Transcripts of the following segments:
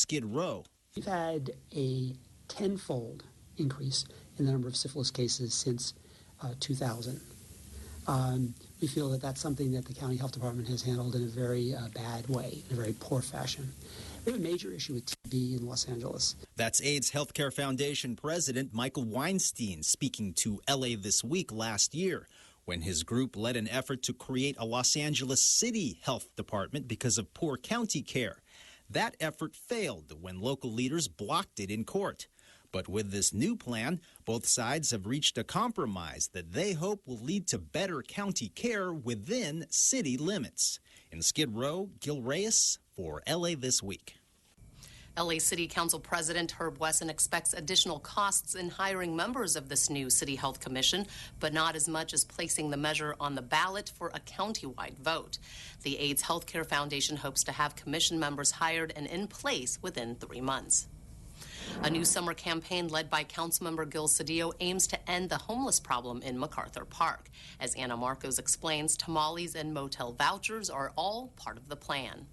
Skid Row. We've had a tenfold increase in the number of syphilis cases since 2000. We feel that that's something that the county health department has handled in a very bad way, in a very poor fashion. We have a major issue with TB in Los Angeles. That's AIDS Healthcare Foundation President Michael Weinstein speaking to LA This Week last year, when his group led an effort to create a Los Angeles City Health Department because of poor county care. That effort failed when local leaders blocked it in court. But with this new plan, both sides have reached a compromise that they hope will lead to better county care within city limits. In Skid Row, Gil Reyes for LA This Week. LA City Council President Herb Wesson expects additional costs in hiring members of this new City Health Commission, but not as much as placing the measure on the ballot for a county-wide vote. The AIDS Healthcare Foundation hopes to have commission members hired and in place within 3 months. A new summer campaign led by Councilmember Gil Cedillo aims to end the homeless problem in MacArthur Park. As Anna Marcos explains, tamales and motel vouchers are all part of the plan.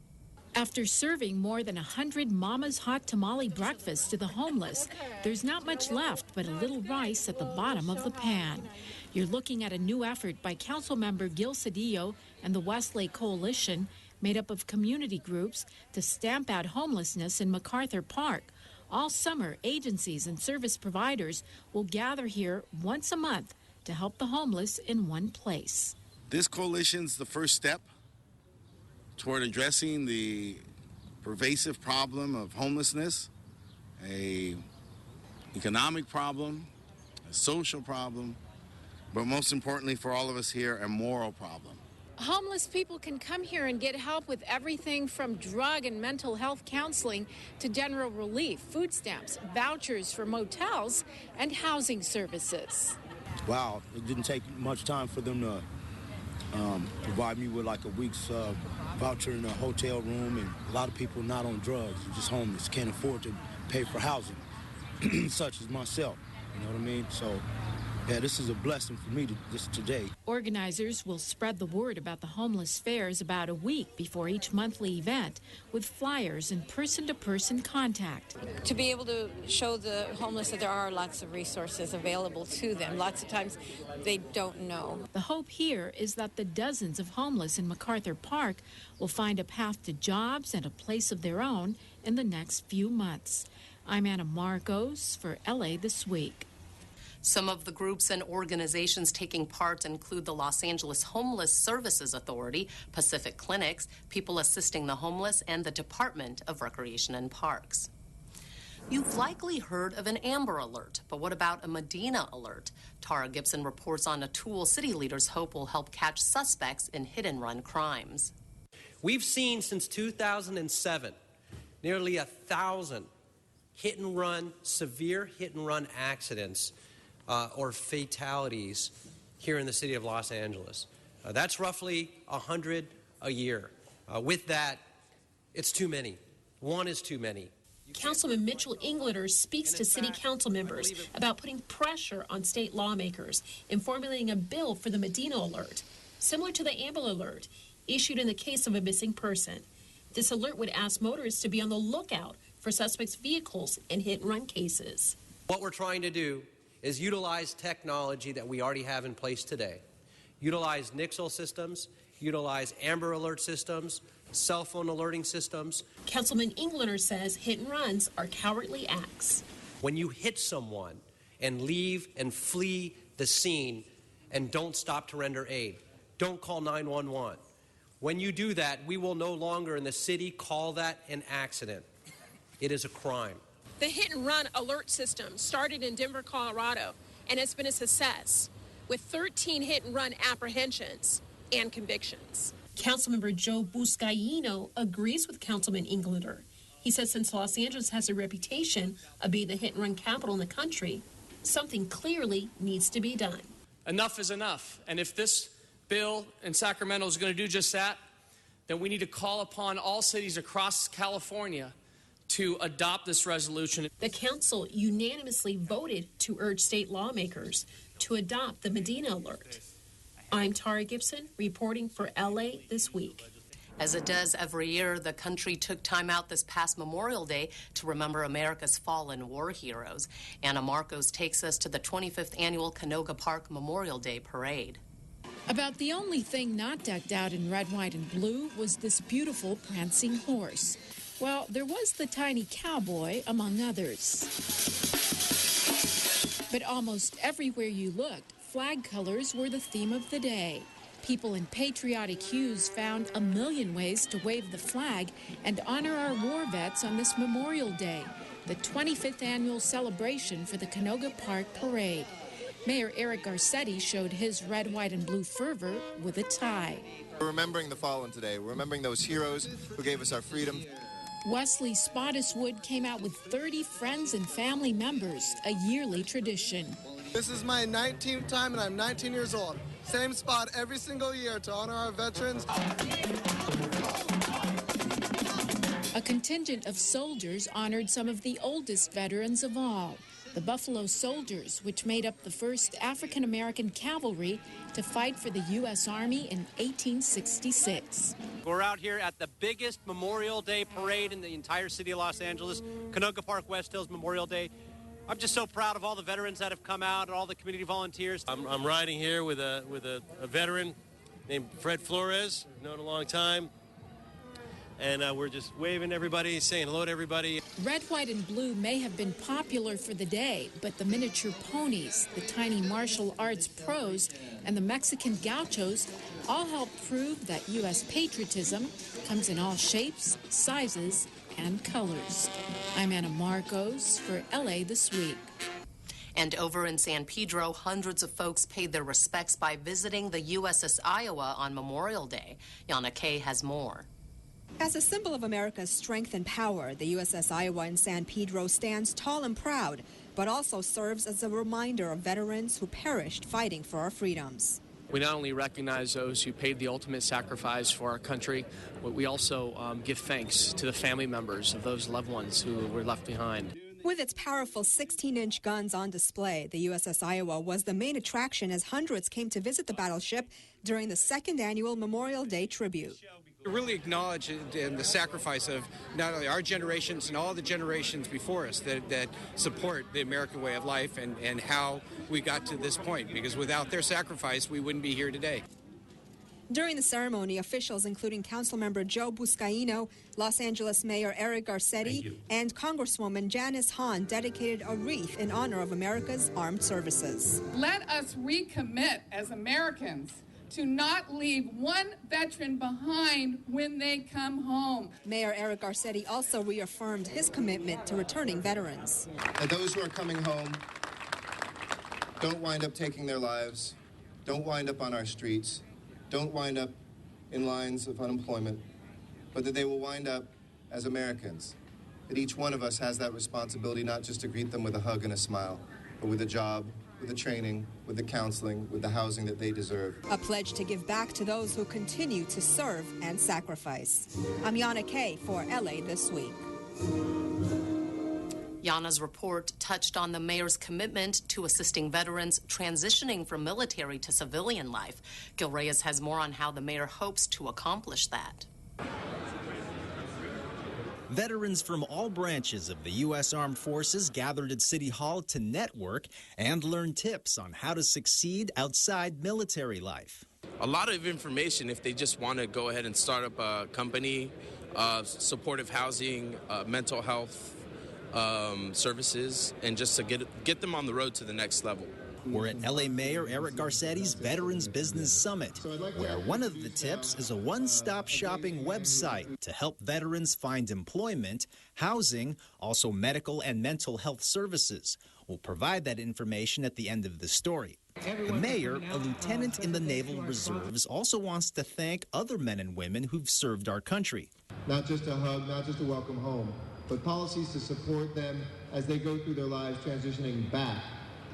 After serving more than 100 Mama's Hot Tamale breakfasts to the homeless, there's not much left but a little rice at the bottom of the pan. You're looking at a new effort by Councilmember Gil Cedillo and the Westlake Coalition, made up of community groups, to stamp out homelessness in MacArthur Park. All summer, agencies and service providers will gather here once a month to help the homeless in one place. This coalition's the first step toward addressing the pervasive problem of homelessness, an economic problem, a social problem, but most importantly for all of us here, a moral problem. Homeless people can come here and get help with everything from drug and mental health counseling to general relief, food stamps, vouchers for motels, and housing services. Wow, it didn't take much time for them to provide me with like a week's voucher in a hotel room, and a lot of people not on drugs, just homeless, can't afford to pay for housing, such as myself, you know what I mean? So, yeah, this is a blessing for me today. Organizers will spread the word about the homeless fairs about a week before each monthly event, with flyers and person-to-person contact. To be able to show the homeless that there are lots of resources available to them. Lots of times they don't know. The hope here is that the dozens of homeless in MacArthur Park will find a path to jobs and a place of their own in the next few months. I'm Anna Marcos for LA This Week. Some of the groups and organizations taking part include the Los Angeles Homeless Services Authority, Pacific Clinics, People Assisting the Homeless, and the Department of Recreation and Parks. You've likely heard of an Amber Alert, but what about a Medina Alert? Tara Gibson reports on a tool city leaders hope will help catch suspects in hit-and-run crimes. We've seen since 2007 nearly 1,000 hit-and-run, severe hit-and-run accidents or fatalities here in the city of Los Angeles. That's roughly 100 a year. With that, it's too many. One is too many. Councilman Mitchell Englander speaks to city council members about putting pressure on state lawmakers in formulating a bill for the Medina Alert, similar to the Amber Alert issued in the case of a missing person. This alert would ask motorists to be on the lookout for suspects' vehicles in hit-and-run cases. What we're trying to do is utilize technology that we already have in place today. Utilize Nixle systems, utilize Amber Alert systems, cell phone alerting systems. Councilman Englander says hit-and-runs are cowardly acts. When you hit someone and leave and flee the scene and don't stop to render aid, don't call 911. When you do that, we will no longer in the city call that an accident. It is a crime. The hit-and-run alert system started in Denver, Colorado, and has been a success, with 13 hit-and-run apprehensions and convictions. Councilmember Joe Buscaino agrees with Councilman Englander. He says since Los Angeles has a reputation of being the hit-and-run capital in the country, something clearly needs to be done. Enough is enough, and if this bill in Sacramento is going to do just that, then we need to call upon all cities across California to adopt this resolution. The council unanimously voted to urge state lawmakers to adopt the Medina Alert. I'm Tara Gibson, reporting for LA This Week. As it does every year, the country took time out this past Memorial Day to remember America's fallen war heroes. Anna Marcos takes us to the 25th annual Canoga Park Memorial Day Parade. About the only thing not decked out in red, white, and blue was this beautiful prancing horse. Well, there was the tiny cowboy, among others. But almost everywhere you looked, flag colors were the theme of the day. People in patriotic hues found a million ways to wave the flag and honor our war vets on this Memorial Day, the 25th annual celebration for the Canoga Park Parade. Mayor Eric Garcetti showed his red, white, and blue fervor with a tie. We're remembering the fallen today. We're remembering those heroes who gave us our freedom. Wesley Spottiswoode came out with 30 friends and family members, a yearly tradition. This is my 19th time, and I'm 19 years old. Same spot every single year to honor our veterans. A contingent of soldiers honored some of the oldest veterans of all, the Buffalo Soldiers, which made up the first African-American cavalry to fight for the U.S. Army in 1866. We're out here at the biggest Memorial Day parade in the entire city of Los Angeles, Canoga Park West Hills Memorial Day. I'm just so proud of all the veterans that have come out and all the community volunteers. I'm riding here with a veteran named Fred Flores, known a long time. And we're just waving everybody, saying hello to everybody. Red, white, and blue may have been popular for the day, but the miniature ponies, the tiny martial arts pros, and the Mexican gauchos all helped prove that U.S. patriotism comes in all shapes, sizes, and colors. I'm Anna Marcos for LA This Week. And over in San Pedro, hundreds of folks paid their respects by visiting the USS Iowa on Memorial Day. Yana Kay has more. As a symbol of America's strength and power, the USS Iowa in San Pedro stands tall and proud, but also serves as a reminder of veterans who perished fighting for our freedoms. We not only recognize those who paid the ultimate sacrifice for our country, but we also give thanks to the family members of those loved ones who were left behind. With its powerful 16-inch guns on display, the USS Iowa was the main attraction as hundreds came to visit the battleship during the second annual Memorial Day tribute. To really acknowledge the sacrifice of not only our generations and all the generations before us that support the American way of life and how we got to this point, because without their sacrifice, we wouldn't be here today. During the ceremony, officials including Councilmember Joe Buscaino, Los Angeles Mayor Eric Garcetti, and Congresswoman Janice Hahn dedicated a wreath in honor of America's armed services. Let us recommit as Americans to not leave one veteran behind when they come home. Mayor Eric Garcetti also reaffirmed his commitment to returning veterans. And those who are coming home don't wind up taking their lives, don't wind up on our streets, don't wind up in lines of unemployment, but that they will wind up as Americans. That each one of us has that responsibility not just to greet them with a hug and a smile, but with a job, with the training, with the counseling, with the housing that they deserve. A pledge to give back to those who continue to serve and sacrifice. I'm Yana Kay for LA This Week. Yana's report touched on the mayor's commitment to assisting veterans transitioning from military to civilian life. Gil Reyes has more on how the mayor hopes to accomplish that. Veterans from all branches of the U.S. Armed Forces gathered at City Hall to network and learn tips on how to succeed outside military life. A lot of information if they just want to go ahead and start up a company, supportive housing, mental health services, and just to get them on the road to the next level. We're at LA Mayor Eric Garcetti's Veterans Business Summit, where one of the tips is a one-stop shopping website to help veterans find employment, housing, also medical and mental health services. We'll provide that information at the end of the story. The mayor, a lieutenant in the Naval Reserves, also wants to thank other men and women who've served our country. Not just a hug, not just a welcome home, but policies to support them as they go through their lives transitioning back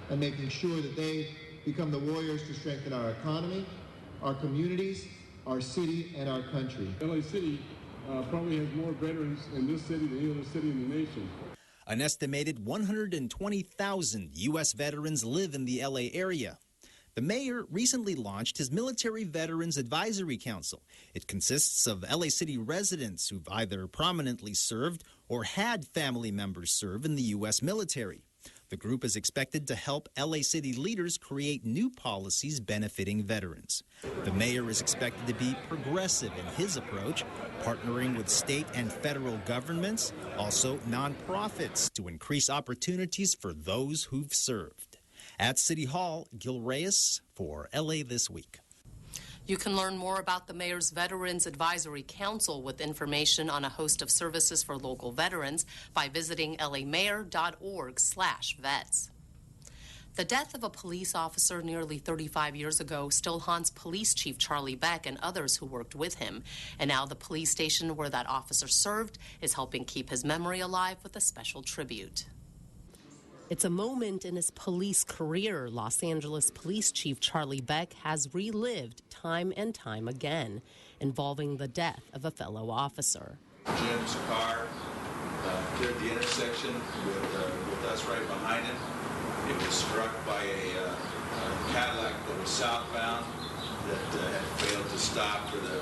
and making sure that they become the warriors to strengthen our economy, our communities, our city, and our country. LA City probably has more veterans in this city than any other city in the nation. An estimated 120,000 U.S. veterans live in the L.A. area. The mayor recently launched his Military Veterans Advisory Council. It consists of LA City residents who've either prominently served or had family members serve in the U.S. military. The group is expected to help LA City leaders create new policies benefiting veterans. The mayor is expected to be progressive in his approach, partnering with state and federal governments, also nonprofits, to increase opportunities for those who've served. At City Hall, Gil Reyes for LA This Week. You can learn more about the Mayor's Veterans Advisory Council with information on a host of services for local veterans by visiting lamayor.org/vets. The death of a police officer nearly 35 years ago still haunts Police Chief Charlie Beck and others who worked with him. And now the police station where that officer served is helping keep his memory alive with a special tribute. It's a moment in his police career Los Angeles Police Chief Charlie Beck has relived time and time again, involving the death of a fellow officer. Jim's car cleared the intersection with us right behind him. It was struck by a Cadillac that was southbound that had failed to stop for the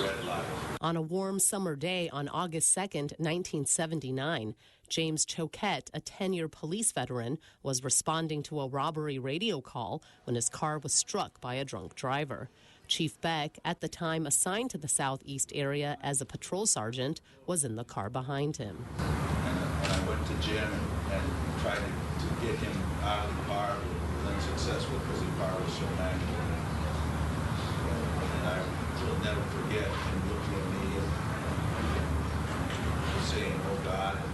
red light. On a warm summer day on August 2nd, 1979, James Choquette, a 10-year police veteran, was responding to a robbery radio call when his car was struck by a drunk driver. Chief Beck, at the time assigned to the southeast area as a patrol sergeant, was in the car behind him. And I went to Jim and tried to get him out of the car, but was unsuccessful because the car was so manual. And I will never forget him looking at me and saying, "Oh God," and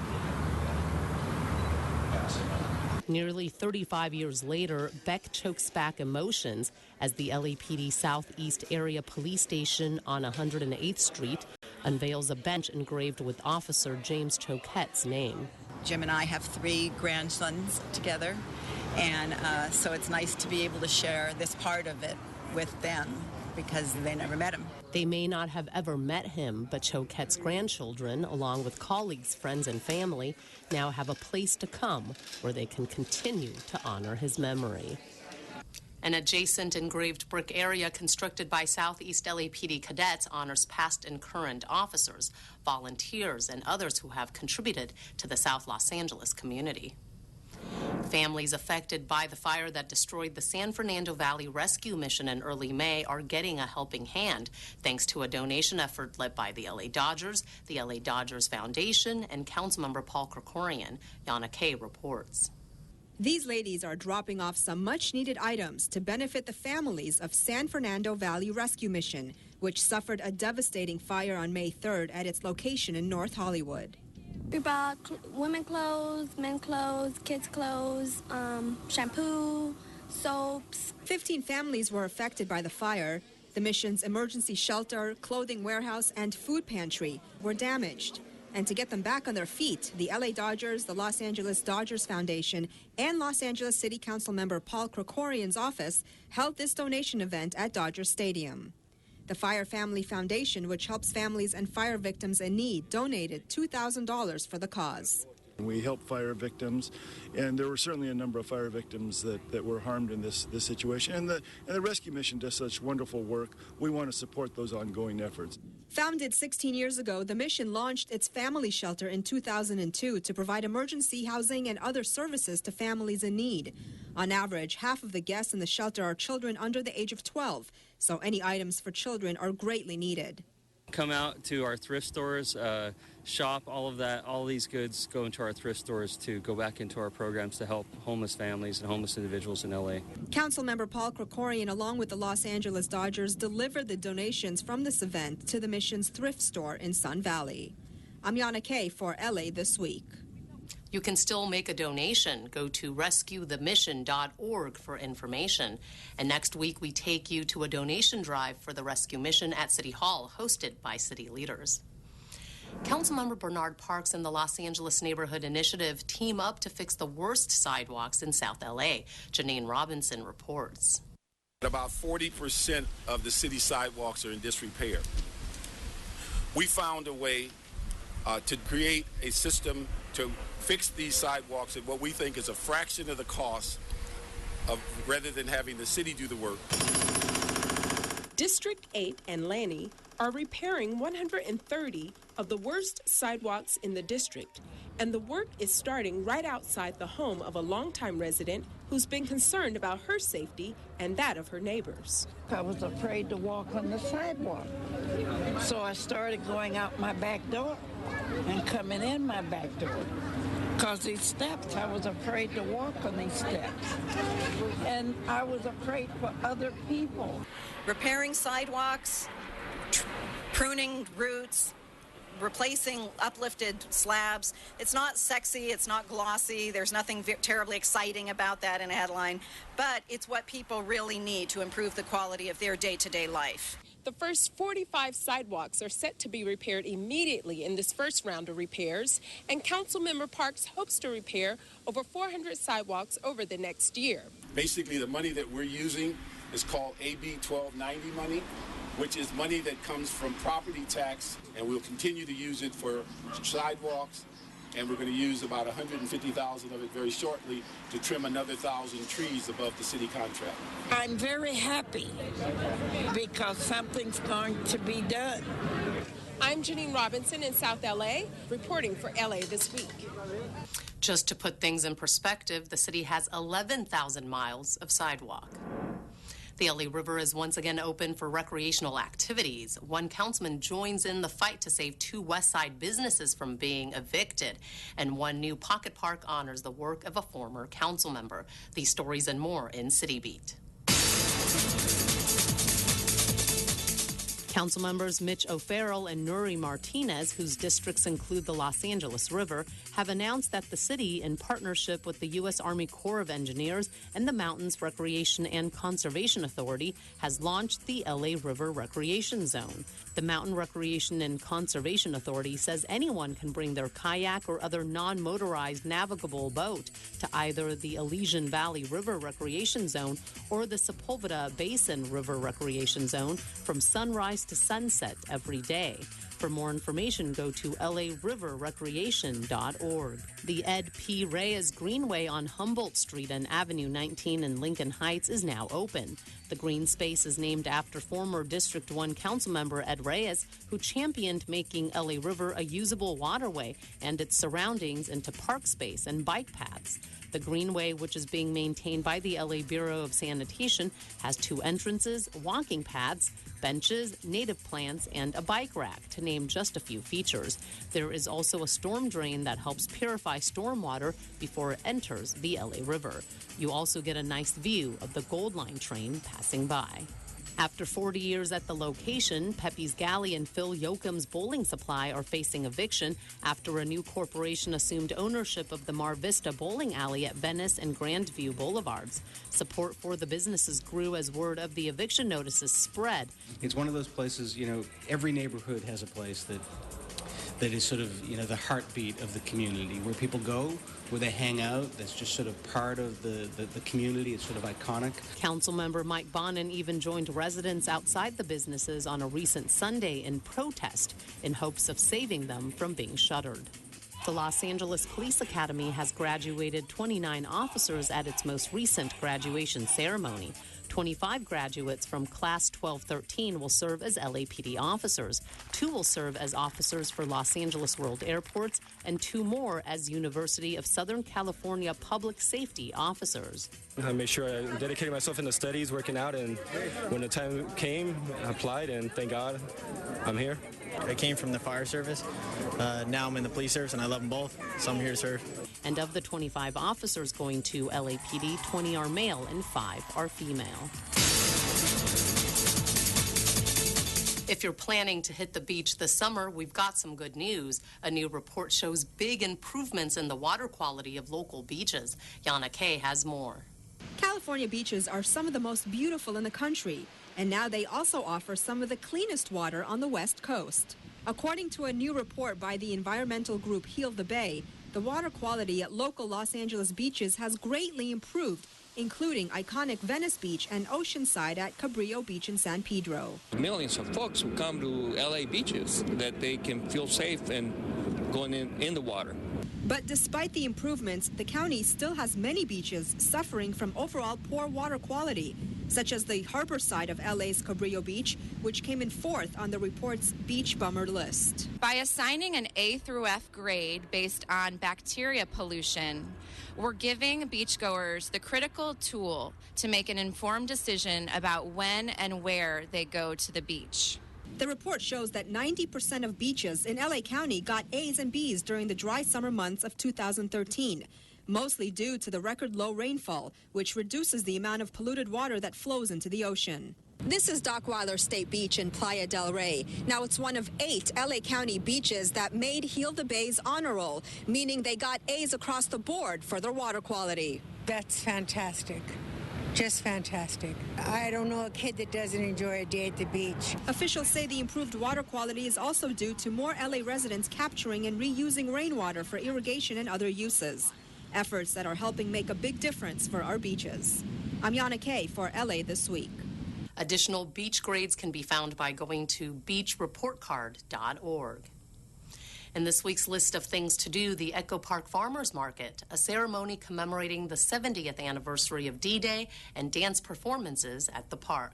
passing on. Nearly 35 years later, Beck chokes back emotions as the LAPD Southeast Area Police Station on 108th Street unveils a bench engraved with Officer James Choquette's name. Jim and I have 3 grandsons together, and so it's nice to be able to share this part of it with them because they never met him. They may not have ever met him, but Choquette's grandchildren, along with colleagues, friends, and family, now have a place to come where they can continue to honor his memory. An adjacent engraved brick area constructed by Southeast LAPD cadets honors past and current officers, volunteers, and others who have contributed to the South Los Angeles community. Families affected by the fire that destroyed the San Fernando Valley Rescue Mission in early May are getting a helping hand thanks to a donation effort led by the LA Dodgers, the LA Dodgers Foundation, and Councilmember Paul Krikorian. Yana Kay reports. These ladies are dropping off some much-needed items to benefit the families of San Fernando Valley Rescue Mission, which suffered a devastating fire on May 3rd at its location in North Hollywood. We brought women clothes, men clothes, kids clothes, shampoo, soaps. 15 families were affected by the fire. The mission's emergency shelter, clothing warehouse, and food pantry were damaged. And to get them back on their feet, the LA Dodgers, the Los Angeles Dodgers Foundation, and Los Angeles City Council member Paul Krikorian's office held this donation event at Dodger Stadium. The Fire Family Foundation, which helps families and fire victims in need, donated $2,000 for the cause. We help fire victims, and there were certainly a number of fire victims that were harmed in this situation. And the rescue mission does such wonderful work. We want to support those ongoing efforts. Founded 16 years ago, the mission launched its family shelter in 2002 to provide emergency housing and other services to families in need. On average, half of the guests in the shelter are children under the age of 12, so any items for children are greatly needed. Come out to our thrift stores, shop, all of that. All these goods go into our thrift stores to go back into our programs to help homeless families and homeless individuals in L.A. Councilmember Paul Krikorian, along with the Los Angeles Dodgers, delivered the donations from this event to the mission's thrift store in Sun Valley. I'm Yana Kay for L.A. This Week. You can still make a donation. Go to rescuethemission.org for information. And next week, we take you to a donation drive for the rescue mission at City Hall, hosted by city leaders. Councilmember Bernard Parks and the Los Angeles Neighborhood Initiative team up to fix the worst sidewalks in South L.A. Janine Robinson reports. About 40% of the city sidewalks are in disrepair. We found a way to create a system to fix these sidewalks at what we think is a fraction of the cost rather than having the city do the work. District 8 and Lanny are repairing 130 of the worst sidewalks in the district, and the work is starting right outside the home of a longtime resident who's been concerned about her safety and that of her neighbors. I was afraid to walk on the sidewalk, so I started going out my back door and coming in my back door. Because these steps, I was afraid to walk on these steps. And I was afraid for other people. Repairing sidewalks, pruning roots, replacing uplifted slabs. It's not sexy, it's not glossy, there's nothing terribly exciting about that in a headline, but it's what people really need to improve the quality of their day-to-day life. The first 45 sidewalks are set to be repaired immediately in this first round of repairs, and Councilmember Parks hopes to repair over 400 sidewalks over the next year. Basically, the money that we're using is called AB 1290 money, which is money that comes from property tax, and we'll continue to use it for sidewalks, and we're going to use about 150,000 of it very shortly to trim another 1,000 trees above the city contract. I'm very happy because something's going to be done. I'm Janine Robinson in South LA, reporting for LA This Week. Just to put things in perspective, the city has 11,000 miles of sidewalk. The LA River is once again open for recreational activities. One councilman joins in the fight to save 2 West Side businesses from being evicted. And one new pocket park honors the work of a former council member. These stories and more in City Beat. Council members Mitch O'Farrell and Nuri Martinez, whose districts include the Los Angeles River, have announced that the city, in partnership with the U.S. Army Corps of Engineers and the Mountains Recreation and Conservation Authority, has launched the LA River Recreation Zone. The Mountain Recreation and Conservation Authority says anyone can bring their kayak or other non-motorized navigable boat to either the Elysian Valley River Recreation Zone or the Sepulveda Basin River Recreation Zone from sunrise to sunset every day. For more information, go to lariverrecreation.org. The Ed P. Reyes Greenway on Humboldt Street and Avenue 19 in Lincoln Heights is now open. The green space is named after former District 1 Councilmember Ed Reyes, who championed making LA River a usable waterway and its surroundings into park space and bike paths. The Greenway, which is being maintained by the LA Bureau of Sanitation, has 2 entrances, walking paths, benches, native plants, and a bike rack, to name just a few features. There is also a storm drain that helps purify stormwater before it enters the LA River. You also get a nice view of the Gold Line train passing by. After 40 years at the location, Pepe's Galley and Phil Yoakum's Bowling Supply are facing eviction after a new corporation assumed ownership of the Mar Vista Bowling Alley at Venice and Grandview Boulevards. Support for the businesses grew as word of the eviction notices spread. It's one of those places, every neighborhood has a place that is sort of, the heartbeat of the community, where people go, where they hang out. That's just sort of part of the community. It's sort of iconic. Councilmember Mike Bonin even joined residents outside the businesses on a recent Sunday in protest in hopes of saving them from being shuttered. The Los Angeles Police Academy has graduated 29 officers at its most recent graduation ceremony. 25 graduates from Class 1213 will serve as LAPD officers. 2 will serve as officers for Los Angeles World Airports, and 2 more as University of Southern California public safety officers. I made sure I dedicated myself in the studies, working out, and when the time came, I applied, and thank God I'm here. I came from the fire service. Now I'm in the police service, and I love them both, so I'm here to serve. And of the 25 officers going to LAPD, 20 are male and 5 are female. If you're planning to hit the beach this summer, we've got some good news. A new report shows big improvements in the water quality of local beaches. Yana Kay has more. California beaches are some of the most beautiful in the country, and now they also offer some of the cleanest water on the West Coast. According to a new report by the environmental group Heal the Bay, the water quality at local Los Angeles beaches has greatly improved, including iconic Venice Beach and Oceanside at Cabrillo Beach in San Pedro. Millions of folks who come to LA beaches that they can feel safe and going in the water. But despite the improvements, the county still has many beaches suffering from overall poor water quality, such as the harbor side of LA's Cabrillo Beach, which came in 4th on the report's beach bummer list. By assigning an A through F grade based on bacteria pollution, we're giving beachgoers the critical tool to make an informed decision about when and where they go to the beach. The report shows that 90% of beaches in LA County got A's and B's during the dry summer months of 2013, mostly due to the record low rainfall, which reduces the amount of polluted water that flows into the ocean. This is Dockweiler State Beach in Playa del Rey. Now, it's one of 8 LA County beaches that made Heal the Bay's honor roll, meaning they got A's across the board for their water quality. That's fantastic. Just fantastic. I don't know a kid that doesn't enjoy a day at the beach. Officials say the improved water quality is also due to more LA residents capturing and reusing rainwater for irrigation and other uses. Efforts that are helping make a big difference for our beaches. I'm Yana Kay for LA This Week. Additional beach grades can be found by going to beachreportcard.org. In this week's list of things to do, the Echo Park Farmers Market, a ceremony commemorating the 70th anniversary of D-Day, and dance performances at the park.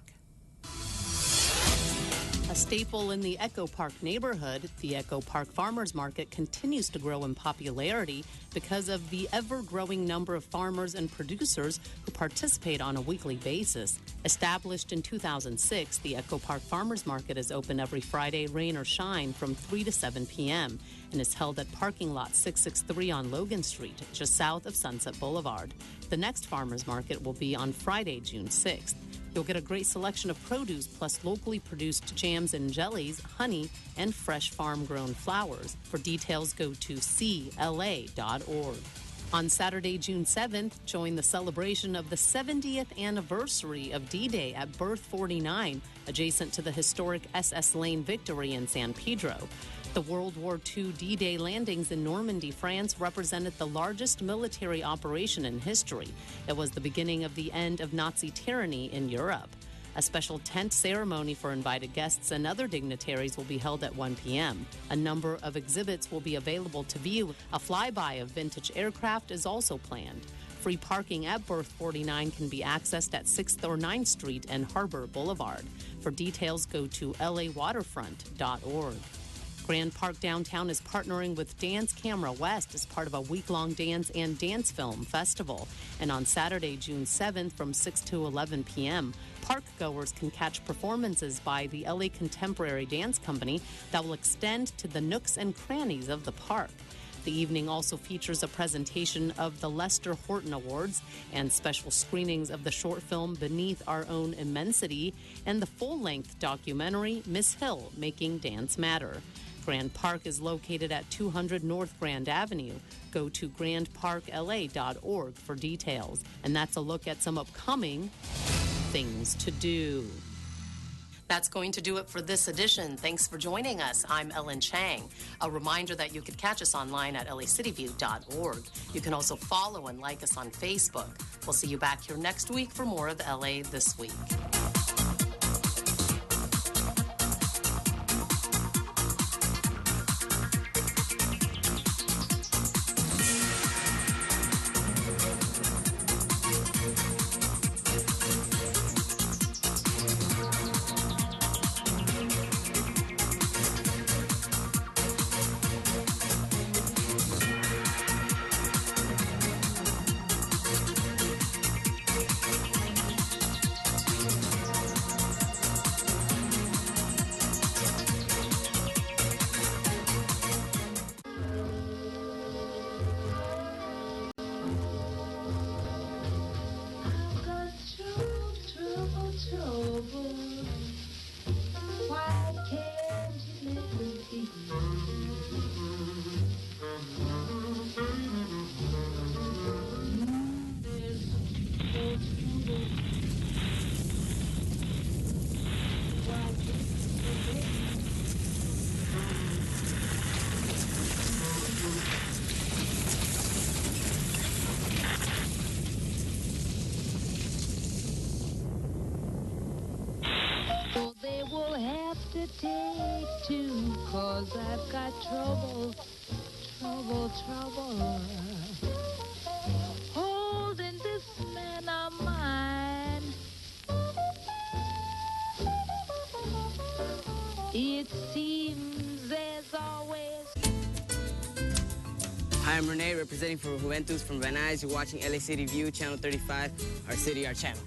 A staple in the Echo Park neighborhood, the Echo Park Farmers Market continues to grow in popularity because of the ever-growing number of farmers and producers who participate on a weekly basis. Established in 2006, the Echo Park Farmers Market is open every Friday, rain or shine, from 3 to 7 p.m. and is held at parking lot 663 on Logan Street, just south of Sunset Boulevard. The next farmers market will be on Friday, June 6th. You'll get a great selection of produce, plus locally produced jams and jellies, honey, and fresh farm-grown flowers. For details, go to cla.org. On Saturday, June 7th, join the celebration of the 70th anniversary of D-Day at Berth 49, adjacent to the historic SS Lane Victory in San Pedro. The World War II D-Day landings in Normandy, France, represented the largest military operation in history. It was the beginning of the end of Nazi tyranny in Europe. A special tent ceremony for invited guests and other dignitaries will be held at 1 p.m. A number of exhibits will be available to view. A flyby of vintage aircraft is also planned. Free parking at Berth 49 can be accessed at 6th or 9th Street and Harbor Boulevard. For details, go to lawaterfront.org. Grand Park Downtown is partnering with Dance Camera West as part of a week-long dance and dance film festival. And on Saturday, June 7th, from 6 to 11 p.m., park goers can catch performances by the LA Contemporary Dance Company that will extend to the nooks and crannies of the park. The evening also features a presentation of the Lester Horton Awards and special screenings of the short film Beneath Our Own Immensity and the full-length documentary Miss Hill, Making Dance Matter. Grand Park is located at 200 North Grand Avenue. Go to grandparkla.org for details. And that's a look at some upcoming things to do. That's going to do it for this edition. Thanks for joining us. I'm Ellen Chang. A reminder that you can catch us online at lacityview.org. You can also follow and like us on Facebook. We'll see you back here next week for more of LA This Week. They will have to take two, 'cause I've got trouble trouble, holding this man of mine. It seems as always. Hi, I'm Renee, representing for Juventus from Van Nuys. You're watching LA City View, Channel 35, our city, our channel.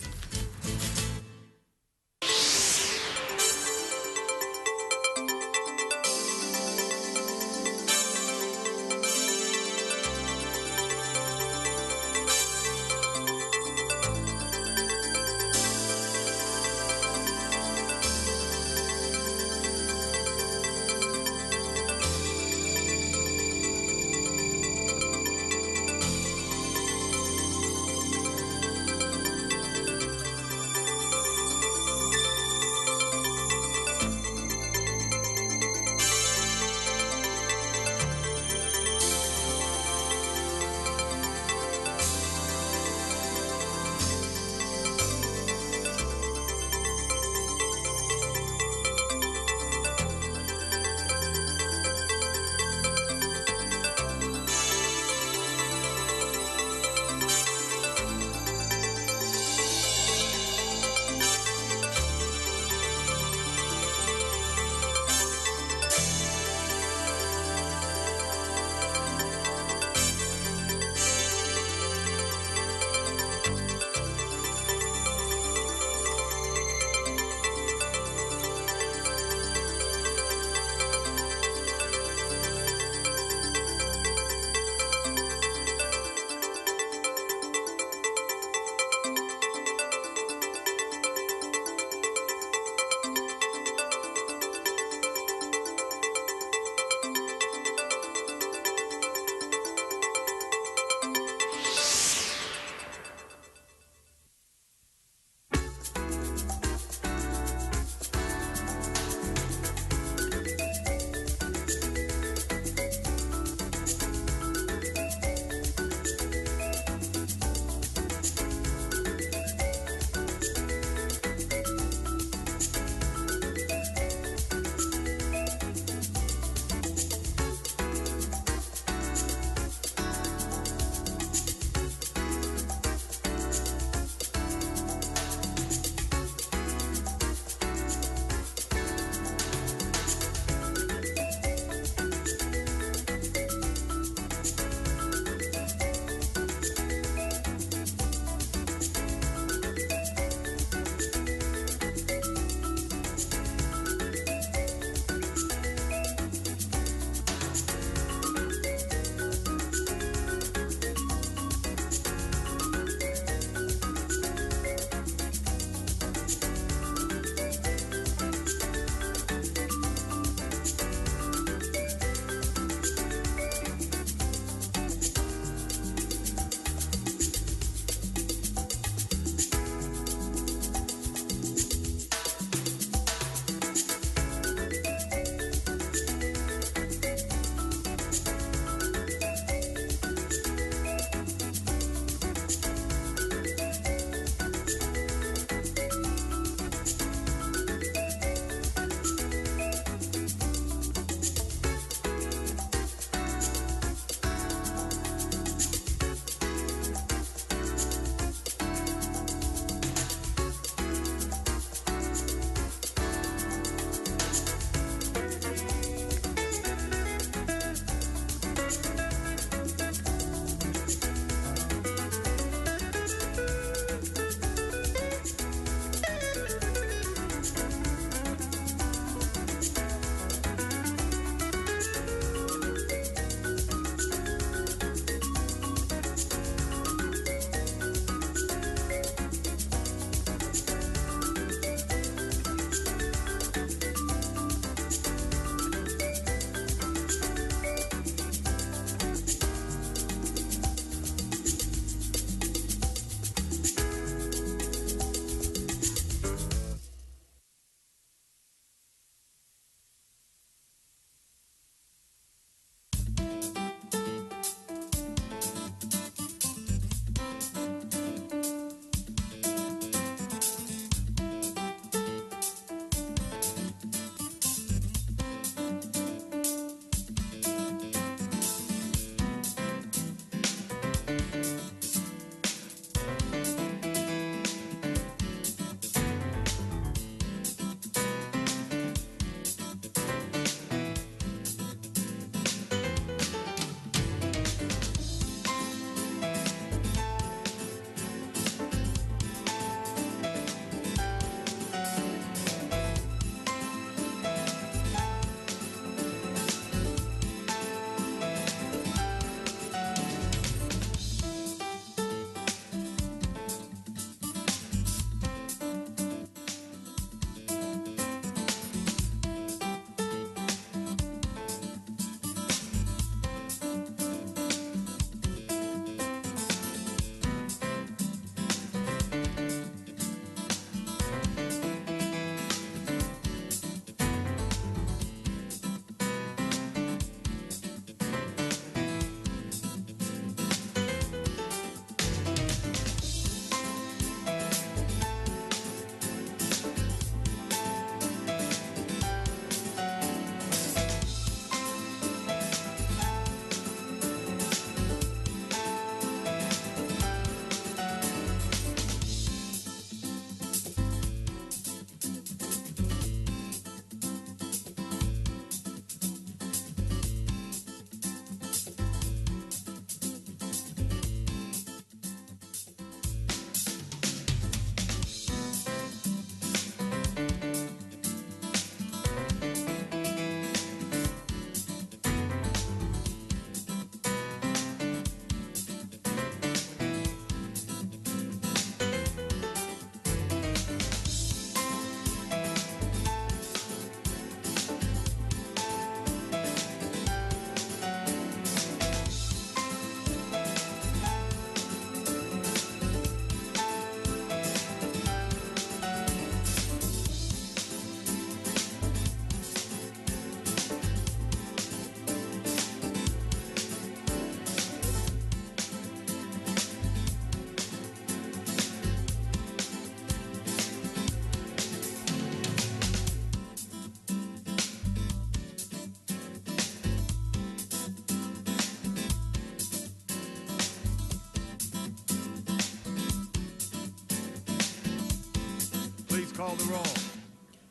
call the roll.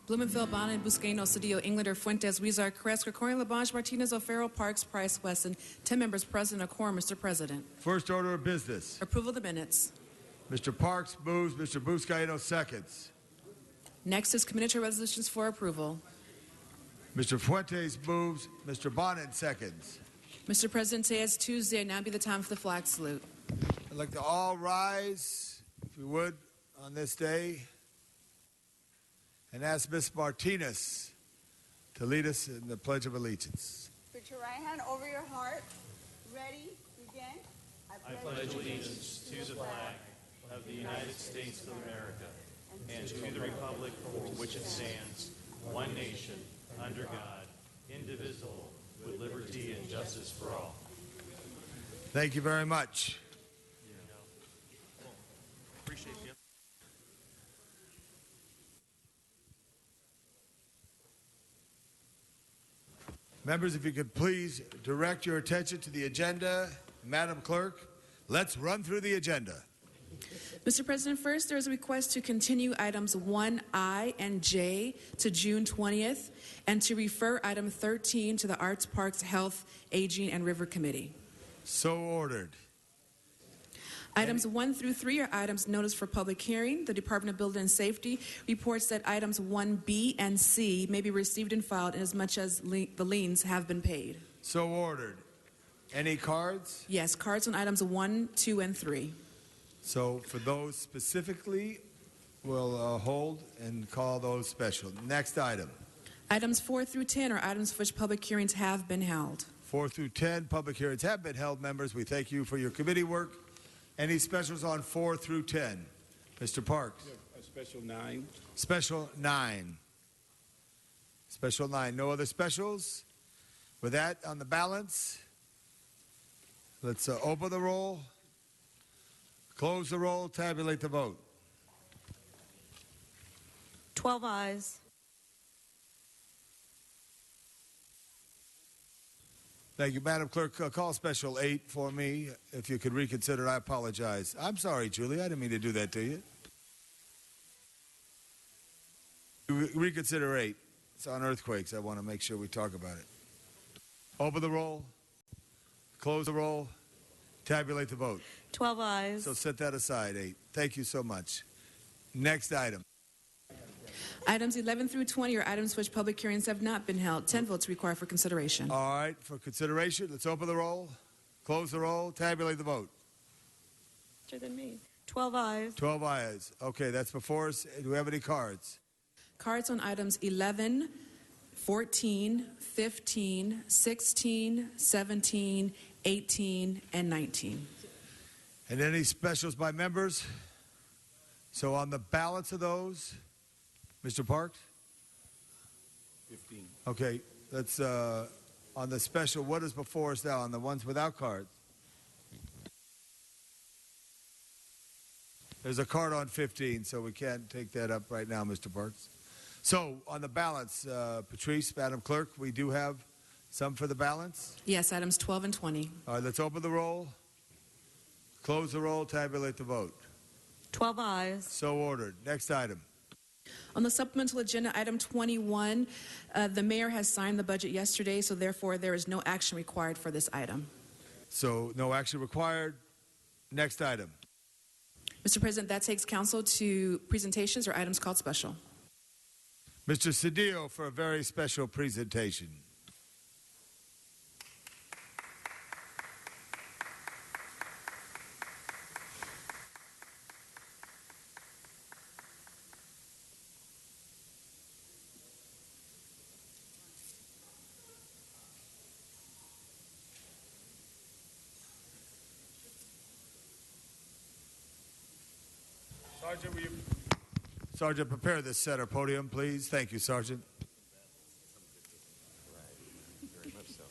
Blumenfeld, Bonin, Buscaino, Cedillo, Englander, Fuentes, Huizar, Crest, Krikorian, Labange, Martinez, O'Farrell, Parks, Price, Wesson. 10 members present, a quorum, Mr. President. First order of business. Approval of the minutes. Mr. Parks moves, Mr. Buscaino seconds. Next is community resolutions for approval. Mr. Fuentes moves, Mr. Bonin seconds. Mr. President, today is Tuesday. Now be the time for the flag salute. I'd like to all rise, if you would, on this day, and ask Ms. Martinez to lead us in the Pledge of Allegiance. Put your right hand over your heart. Ready? Begin. I pledge allegiance to the flag of the United States of America and to the republic for which it stands, one nation, under God, indivisible, with liberty and justice for all. Thank you very much. Appreciate you. Members, if you could please direct your attention to the agenda. Madam Clerk, let's run through the agenda. Mr. President, first there is a request to continue items 1I and J to June 20th and to refer item 13 to the Arts, Parks, Health, Aging, and River Committee. So ordered. Items 1 through 3 are items noticed for public hearing. The Department of Building and Safety reports that items 1B and C may be received and filed inasmuch as the liens have been paid. So ordered. Any cards? Yes, cards on items 1, 2, and 3. So for those specifically, we'll hold and call those special. Next item. Items 4 through 10 are items for which public hearings have been held. 4 through 10 public hearings have been held, members. We thank you for your committee work. Any specials on 4 through 10? Mr. Parks. A special 9. Special 9. Special 9. No other specials? With that on the balance, let's open the roll, close the roll, tabulate the vote. 12 ayes. Thank you, Madam Clerk. Call special 8 for me. If you could reconsider, I apologize. I'm sorry, Julie. I didn't mean to do that to you. Reconsider 8. It's on earthquakes. I want to make sure we talk about it. Open the roll, close the roll, tabulate the vote. 12 ayes. So set that aside, 8. Thank you so much. Next item. Items 11 through 20 are items for which public hearings have not been held. 10 votes required for consideration. All right, for consideration, let's open the roll, close the roll, tabulate the vote. Faster than me. 12 ayes. 12 ayes. Okay, that's before us. Do we have any cards? Cards on items 11, 14, 15, 16, 17, 18, and 19. And any specials by members? So on the ballots of those, Mr. Parks? 15. Okay, that's on the special. What is before us now on the ones without cards? There's a card on 15, so we can't take that up right now, Mr. Parks. So on the balance, Patrice, Madam Clerk, we do have some for the balance? Yes, items 12 and 20. All right, let's open the roll, close the roll, tabulate the vote. 12 ayes. So ordered. Next item. On the supplemental agenda, item 21, the mayor has signed the budget yesterday, so therefore there is no action required for this item. So no action required. Next item. Mr. President, that takes council to presentations or items called special. Mr. Cedillo for a very special presentation. Sergeant, will you... Sergeant, prepare this center podium, please. Thank you, Sergeant. Very much so.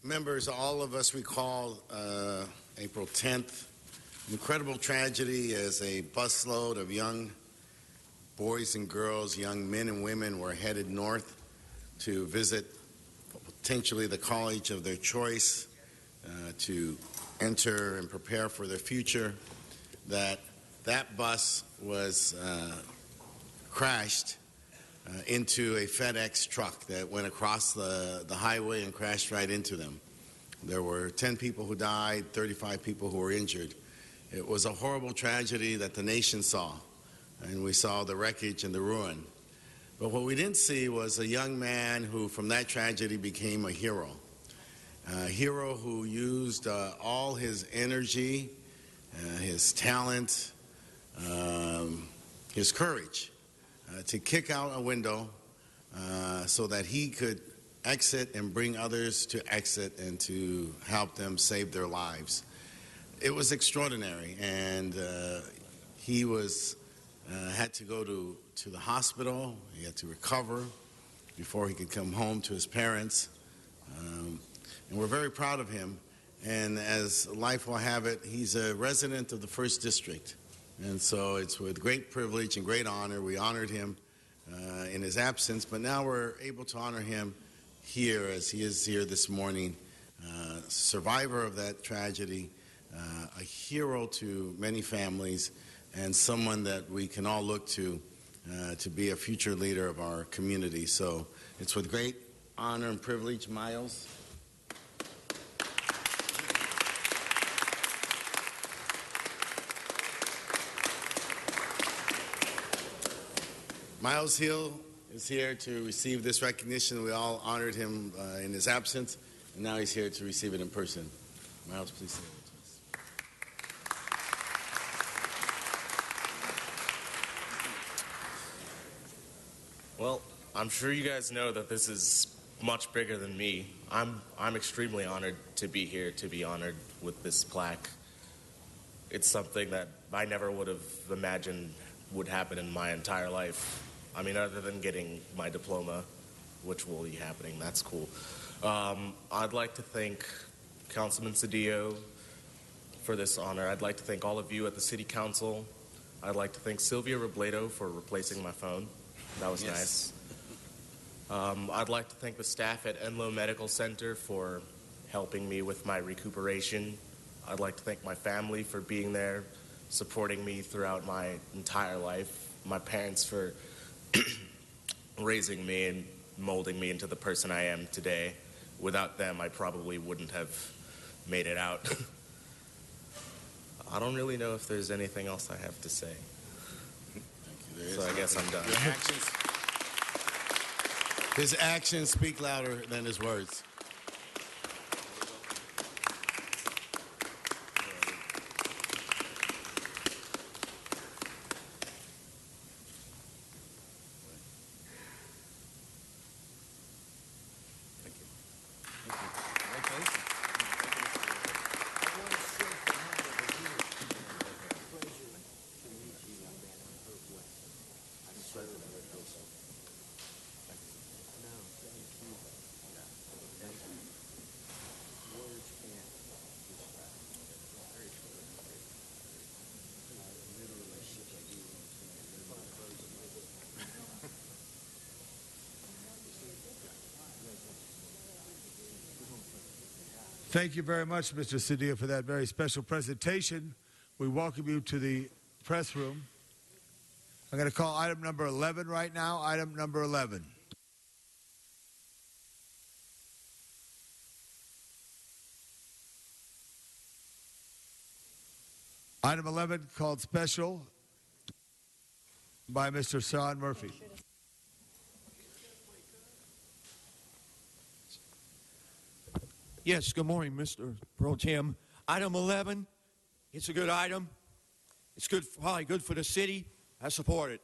Members, all of us recall April 10th, incredible tragedy as a busload of young boys and girls, young men and women were headed north to visit potentially the college of their choice to enter and prepare for their future, that bus was crashed into a FedEx truck that went across the highway and crashed right into them. There were 10 people who died, 35 people who were injured. It was a horrible tragedy that the nation saw, and we saw the wreckage and the ruin. But what we didn't see was a young man who from that tragedy became a hero who used all his energy, his talent, his courage to kick out a window so that he could exit and bring others to exit and to help them save their lives. It was extraordinary, and he had to go to the hospital. He had to recover before he could come home to his parents. And we're very proud of him. And as life will have it, he's a resident of the 1st District. And so it's with great privilege and great honor. We honored him in his absence, but now we're able to honor him here as he is here this morning. Survivor of that tragedy, a hero to many families, and someone that we can all look to be a future leader of our community. So it's with great honor and privilege, Miles. Miles Hill is here to receive this recognition. We all honored him in his absence, and now he's here to receive it in person. Miles, please say it to us. Well, I'm sure you guys know that this is much bigger than me. I'm extremely honored to be here, to be honored with this plaque. It's something that I never would have imagined would happen in my entire life. I mean, other than getting my diploma, which will be happening, that's cool. I'd like to thank Councilman Cedillo for this honor. I'd like to thank all of you at the City Council. I'd like to thank Sylvia Robledo for replacing my phone. That was nice. I'd like to thank the staff at Enloe Medical Center for helping me with my recuperation. I'd like to thank my family for being there, supporting me throughout my entire life. My parents for raising me and molding me into the person I am today. Without them, I probably wouldn't have made it out. I don't really know if there's anything else I have to say. So I guess I'm done. His actions speak louder than his words. Thank you very much, Mr. Cedillo, for that very special presentation. We welcome you to the press room. I'm going to call item number 11 right now. Item number 11. Item 11 called special by Mr. Sean Murphy. Yes, good morning, Mr. Pro Tem. Item 11, it's a good item. It's good, probably good for the city. I support it.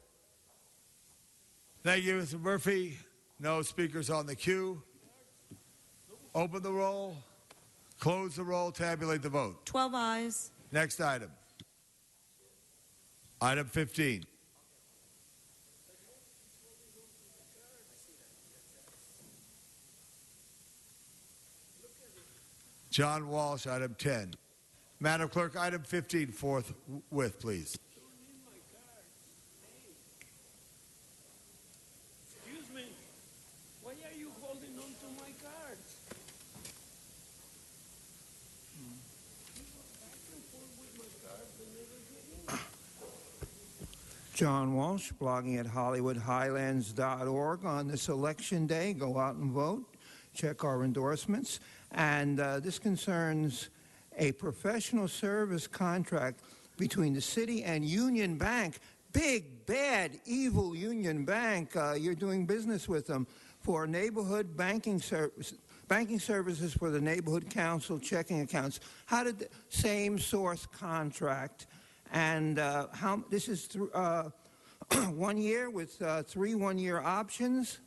Thank you, Mr. Murphy. No speakers on the queue. Open the roll, close the roll, tabulate the vote. 12 ayes. Next item. Item 15. John Walsh, item 10. Madam Clerk, item 15, forthwith, please. Excuse me. Why are you holding on to my cards? John Walsh, blogging at HollywoodHighlands.org. On this election day, go out and vote. Check our endorsements. And this concerns a professional service contract between the city and Union Bank. Big, bad, evil Union Bank. You're doing business with them for neighborhood banking services for the neighborhood council checking accounts. How did the same source contract? And how this is 1 year with 3 one-year options.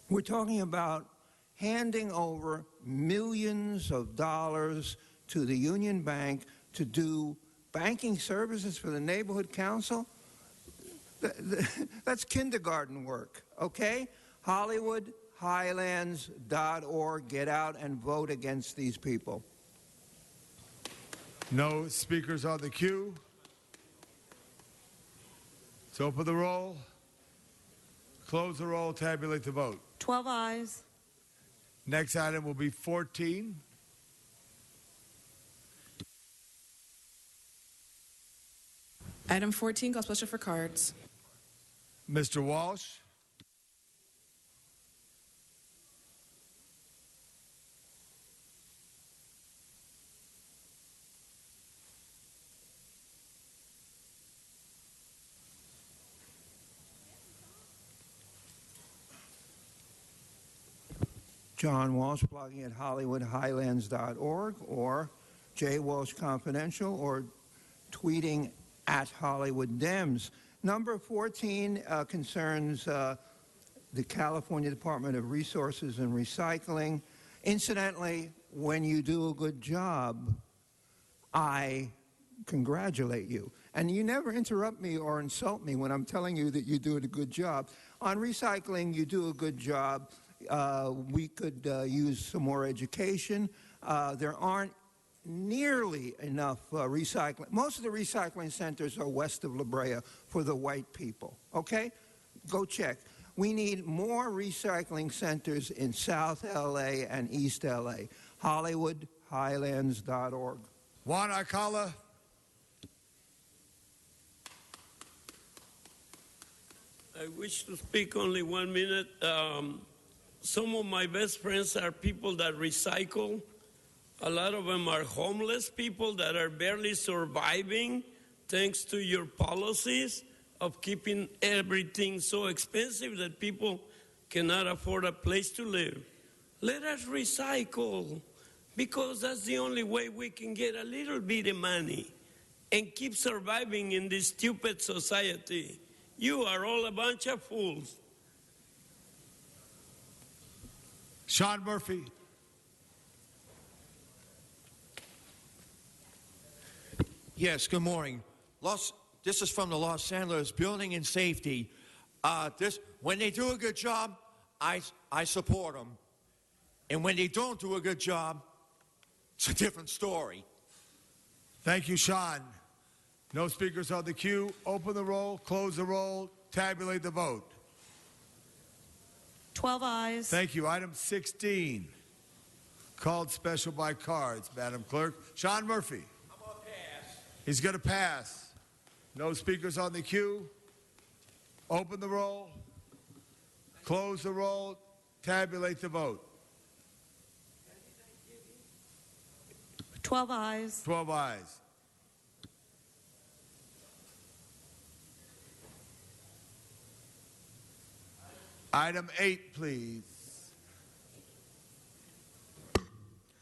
We're talking about handing over millions of dollars to the Union Bank to do banking services for the neighborhood council. That's kindergarten work, okay? HollywoodHighlands.org. Get out and vote against these people. No speakers on the queue. Let's open the roll, close the roll, tabulate the vote. 12 ayes. Next item will be 14. Item 14 calls special for cards. Mr. Walsh. John Walsh, blogging at HollywoodHighlands.org, or J. Walsh Confidential, or tweeting at Hollywood Dems. Number 14 concerns the California Department of Resources and Recycling. Incidentally, when you do a good job, I congratulate you. And you never interrupt me or insult me when I'm telling you that you do a good job. On recycling, you do a good job. We could use some more education. There aren't nearly enough recycling. Most of the recycling centers are west of La Brea for the white people, okay? Go check. We need more recycling centers in South L.A. and East L.A. HollywoodHighlands.org. Juan Alcala. I wish to speak only 1 minute. Some of my best friends are people that recycle. A lot of them are homeless people that are barely surviving thanks to your policies of keeping everything so expensive that people cannot afford a place to live. Let us recycle, because that's the only way we can get a little bit of money and keep surviving in this stupid society. You are all a bunch of fools. Sean Murphy. Yes, good morning. This is from the Los Angeles Building and Safety. When they do a good job, I support them. And when they don't do a good job, it's a different story. Thank you, Sean. No speakers on the queue. Open the roll, close the roll, tabulate the vote. 12 ayes. Thank you. Item 16, called special by cards, Madam Clerk. Sean Murphy. I'm going to pass. He's going to pass. No speakers on the queue. Open the roll, close the roll, tabulate the vote. 12 ayes. 12 ayes. Item 8, please.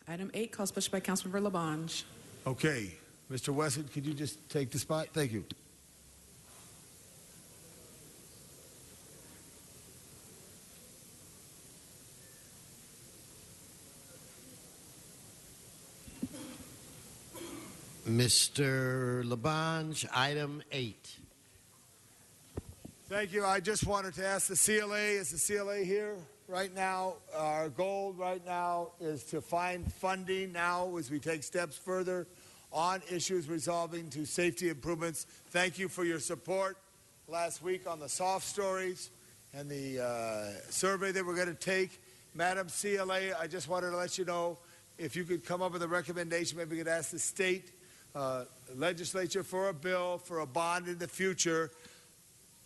Item 8 calls special by Councilmember Labange. Okay. Mr. Wesson, could you just take the spot? Thank you. Mr. Labange, item 8. Thank you. I just wanted to ask the CLA, is the CLA here right now? Our goal right now is to find funding now as we take steps further on issues resolving to safety improvements. Thank you for your support last week on the soft stories and the survey that we're going to take. Madam CLA, I just wanted to let you know if you could come up with a recommendation, maybe we could ask the state legislature for a bill for a bond in the future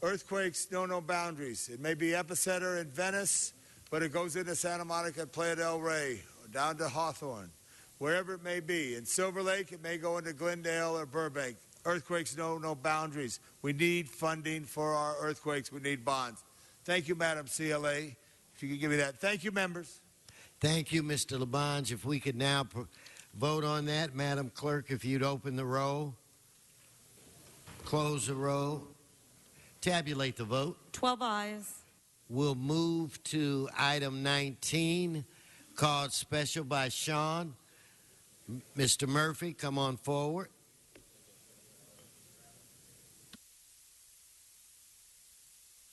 Earthquakes know no boundaries. It may be epicenter in Venice, but it goes into Santa Monica, Playa del Rey, or down to Hawthorne, wherever it may be. In Silver Lake, it may go into Glendale or Burbank. Earthquakes know no boundaries. We need funding for our earthquakes. We need bonds. Thank you, Madam CLA. If you could give me that. Thank you, members. Thank you, Mr. Labange. If we could now vote on that, Madam Clerk, if you'd open the roll, close the roll, tabulate the vote. 12 ayes. We'll move to item 19, called special by Sean. Mr. Murphy, come on forward.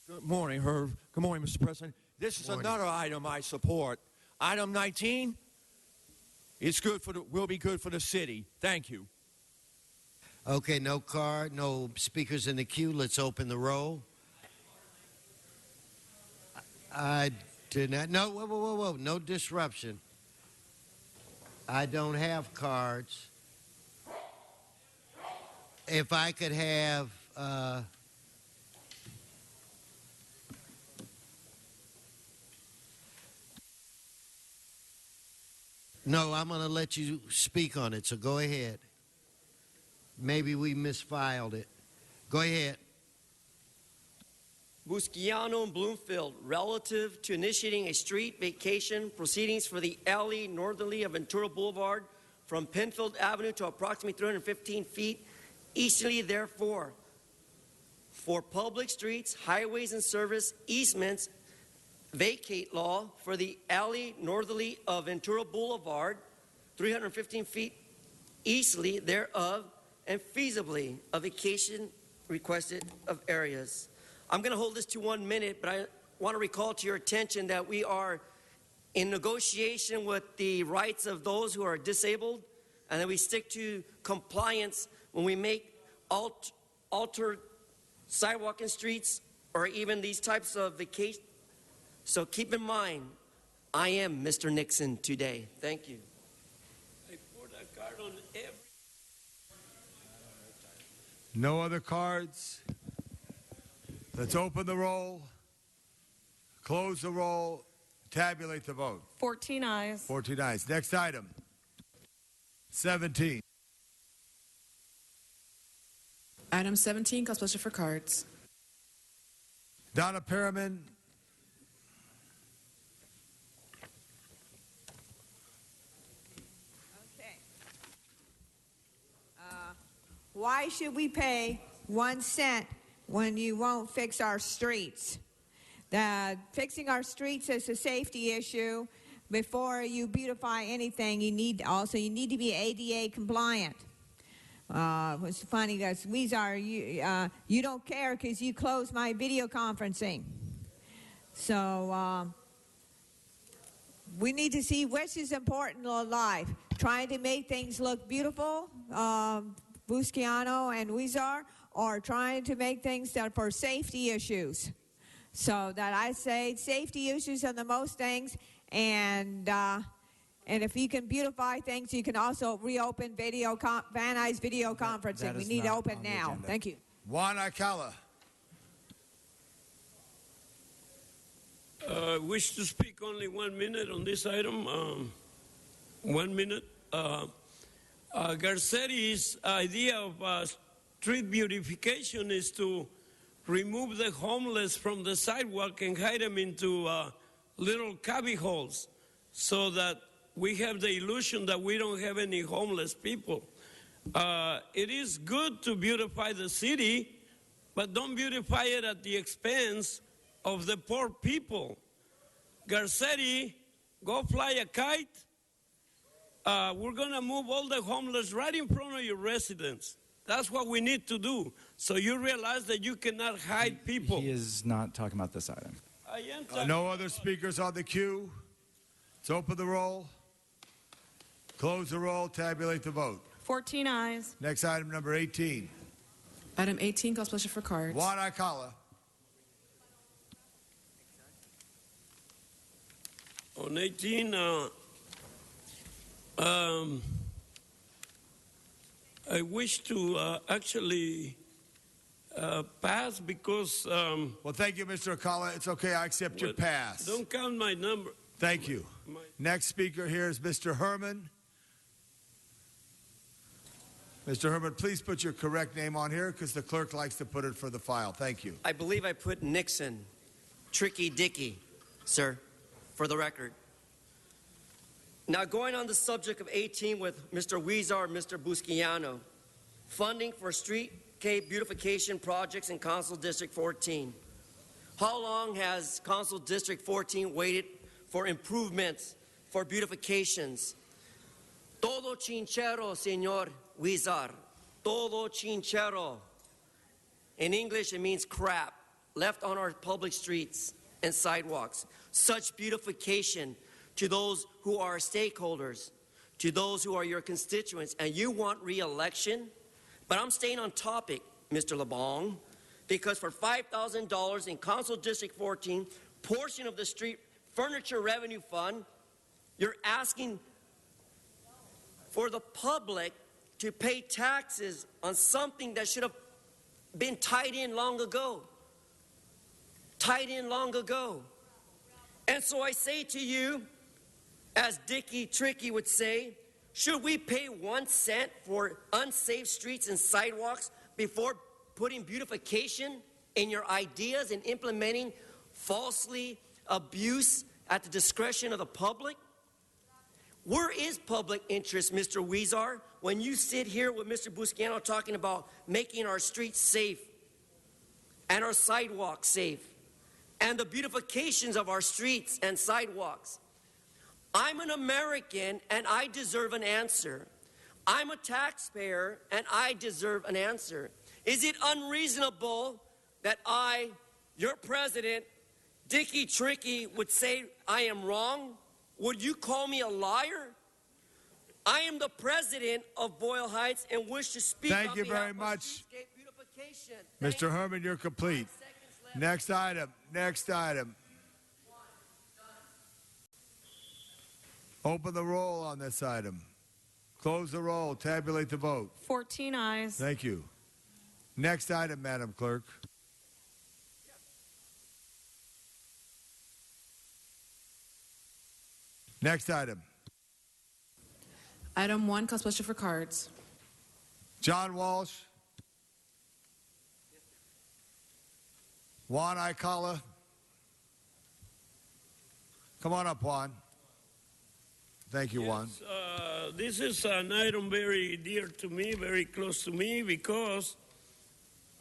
Good morning, Herb. Good morning, Mr. President. This is another item I support. Item 19, it's good for will be good for the city. Thank you. Okay, no card, no speakers in the queue. Let's open the roll. I do not. No, whoa. No disruption. I don't have cards. If I could have. No, I'm going to let you speak on it, so go ahead. Maybe we misfiled it. Go ahead. Busquiano and Bloomfield, relative to initiating a street vacation proceedings for the alley northerly of Ventura Boulevard from Penfield Avenue to approximately 315 feet easterly, therefore, for public streets, highways, and service easements, vacate law for the alley northerly of Ventura Boulevard, 315 feet easterly thereof, and feasibly a vacation requested of areas. I'm going to hold this to 1 minute, but I want to recall to your attention that we are in negotiation with the rights of those who are disabled, and that we stick to compliance when we make alter sidewalk and streets or even these types of vacation. So keep in mind, I am Mr. Nixon today. Thank you. I put a card on every. No other cards. Let's open the roll, close the roll, tabulate the vote. 14 ayes. 14 ayes. Next item, 17. Item 17, calls pleasure for cards. Donna Perriman. Why should we pay 1 cent when you won't fix our streets? Fixing our streets is a safety issue. Before you beautify anything, you need to be ADA compliant. It's funny because you don't care because you closed my video conferencing. So we need to see which is important in life. Trying to make things look beautiful, Busquiano and Huizar, or trying to make things that are for safety issues. So that I say safety issues are the most things, and if you can beautify things, you can also reopen Van Nuys video conferencing. We need to open now. Thank you. Juan Alcala. I wish to speak only 1 minute on this item. 1 minute. Garcetti's idea of street beautification is to remove the homeless from the sidewalk and hide them into little cubby holes so that we have the illusion that we don't have any homeless people. It is good to beautify the city, but don't beautify it at the expense of the poor people. Garcetti, go fly a kite. We're going to move all the homeless right in front of your residence. That's what we need to do. So you realize that you cannot hide people. He is not talking about this item. I am talking No other speakers on the queue. Let's open the roll, close the roll, tabulate the vote. 14 ayes. Next item, number 18. Item 18, calls pleasure for cards. Juan Alcala. On 18, I wish to actually pass because. Well, thank you, Mr. Alcala. It's okay. I accept your pass. Don't count my number. Thank you. Next speaker here is Mr. Herman. Mr. Herman, please put your correct name on here because the clerk likes to put it for the file. Thank you. I believe I put Nixon, Tricky Dicky, sir, for the record. Now, going on the subject of 18 with Mr. Huizar and Mr. Busquiano, funding for streetscape beautification projects in Council District 14. How long has Council District 14 waited for improvements, for beautifications? Todo chinchero, señor Huizar. Todo chinchero. In English, it means crap left on our public streets and sidewalks. Such beautification to those who are stakeholders, to those who are your constituents, and you want re-election? But I'm staying on topic, Mr. LeBong, because for $5,000 in Council District 14, portion of the street furniture revenue fund, you're asking for the public to pay taxes on something that should have been tied in long ago. Tied in long ago. And so I say to you, as Dicky Tricky would say, should we pay 1 cent for unsafe streets and sidewalks before putting beautification in your ideas and implementing falsely abuse at the discretion of the public? Where is public interest, Mr. Huizar, when you sit here with Mr. Busquiano talking about making our streets safe and our sidewalks safe and the beautifications of our streets and sidewalks? I'm an American and I deserve an answer. I'm a taxpayer and I deserve an answer. Is it unreasonable that I, your president, Dicky Tricky, would say I am wrong? Would you call me a liar? I am the president of Boyle Heights and wish to speak Thank you very much. Mr. Herman, you're complete. Next item. Next item. Open the roll on this item. Close the roll. Tabulate the vote. 14 ayes. Thank you. Next item, Madam Clerk. Next item. Item 1, call special for cards. John Walsh. Juan Alcala. Come on up, Juan. Thank you, Juan. This is an item very dear to me, very close to me, because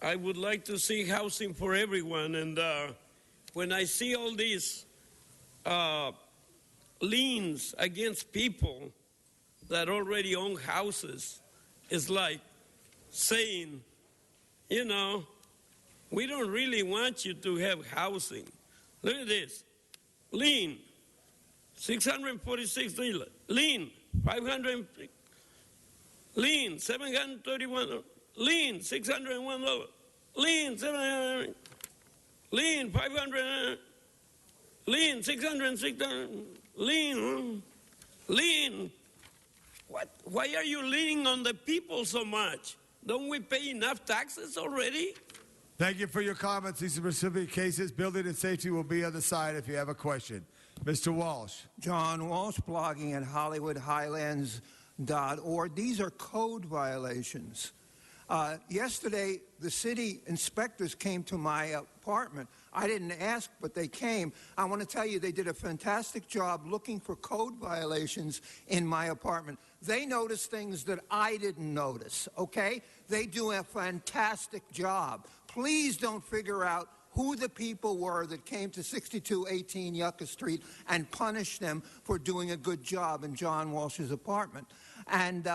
I would like to see housing for everyone. And when I see all these liens against people that already own houses, it's like saying, you know, we don't really want you to have housing. Look at this. Lien, $646. Lien, $500. Lien, $731. Lien, $601. Lien, $700. Lien, $500. Lien, $606. Lien. Lien. What? Why are you leaning on the people so much? Don't we pay enough taxes already? Thank you for your comments. These specific cases, building and safety will be on the side if you have a question. Mr. Walsh. John Walsh, blogging at HollywoodHighlands.org. These are code violations. Yesterday, the city inspectors came to my apartment. I didn't ask, but they came. I want to tell you, they did a fantastic job looking for code violations in my apartment. They noticed things that I didn't notice, okay? They do a fantastic job. Please don't figure out who the people were that came to 6218 Yucca Street and punish them for doing a good job in John Walsh's apartment. And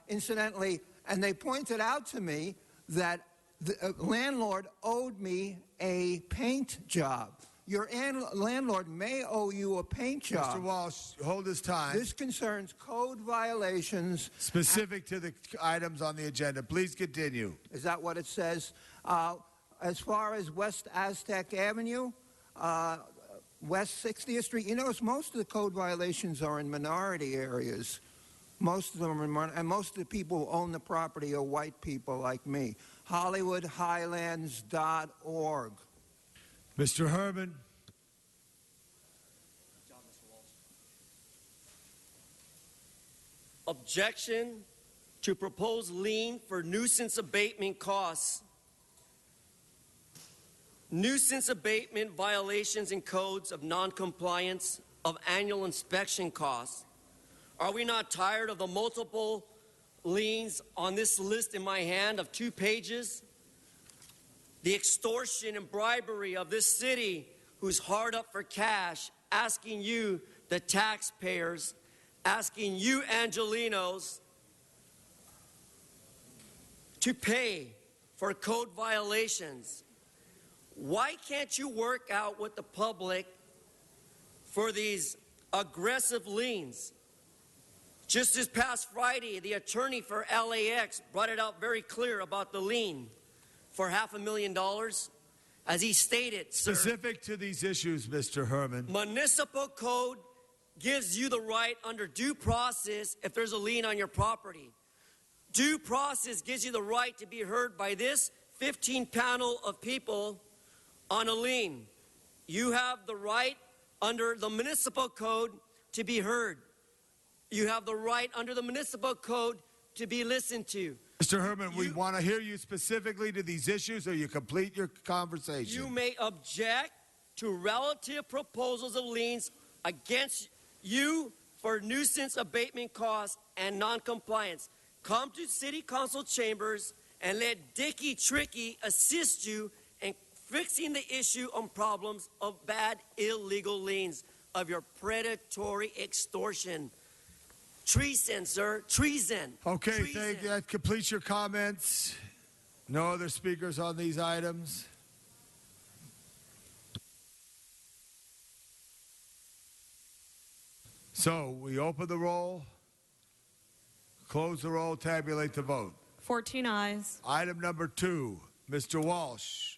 incidentally, and they pointed out to me that the landlord owed me a paint job. Your landlord may owe you a paint job. Mr. Walsh, hold his time. This concerns code violations. Specific to the items on the agenda. Please continue. Is that what it says? As far as West Aztec Avenue, West 60th Street, you notice most of the code violations are in minority areas. Most of them are, and most of the people who own the property are white people like me. HollywoodHighlands.org. Mr. Herman. Objection to proposed lien for nuisance abatement costs. Nuisance abatement violations and codes of noncompliance of annual inspection costs. Are we not tired of the multiple liens on this list in my hand of 2 pages? The extortion and bribery of this city who's hard up for cash, asking you, the taxpayers, asking you, Angelenos, to pay for code violations. Why can't you work out with the public for these aggressive liens? Just this past Friday, the attorney for LAX brought it out very clear about the lien for $500,000. As he stated, sir, specific to these issues, Mr. Herman. Municipal code gives you the right under due process if there's a lien on your property. Due process gives you the right to be heard by this 15 panel of people on a lien. You have the right under the municipal code to be heard. You have the right under the municipal code to be listened to. Mr. Herman, we want to hear you specifically to these issues, or you complete your conversation. You may object to relative proposals of liens against you for nuisance abatement costs and noncompliance. Come to City Council chambers and let Dickie Tricky assist you in fixing the issue on problems of bad illegal liens, of your predatory extortion. Treason, sir. Treason. Okay, Treason. thank you. That completes your comments. No other speakers on these items. So we open the roll, close the roll, tabulate the vote. 14 ayes. Item number 2, Mr. Walsh.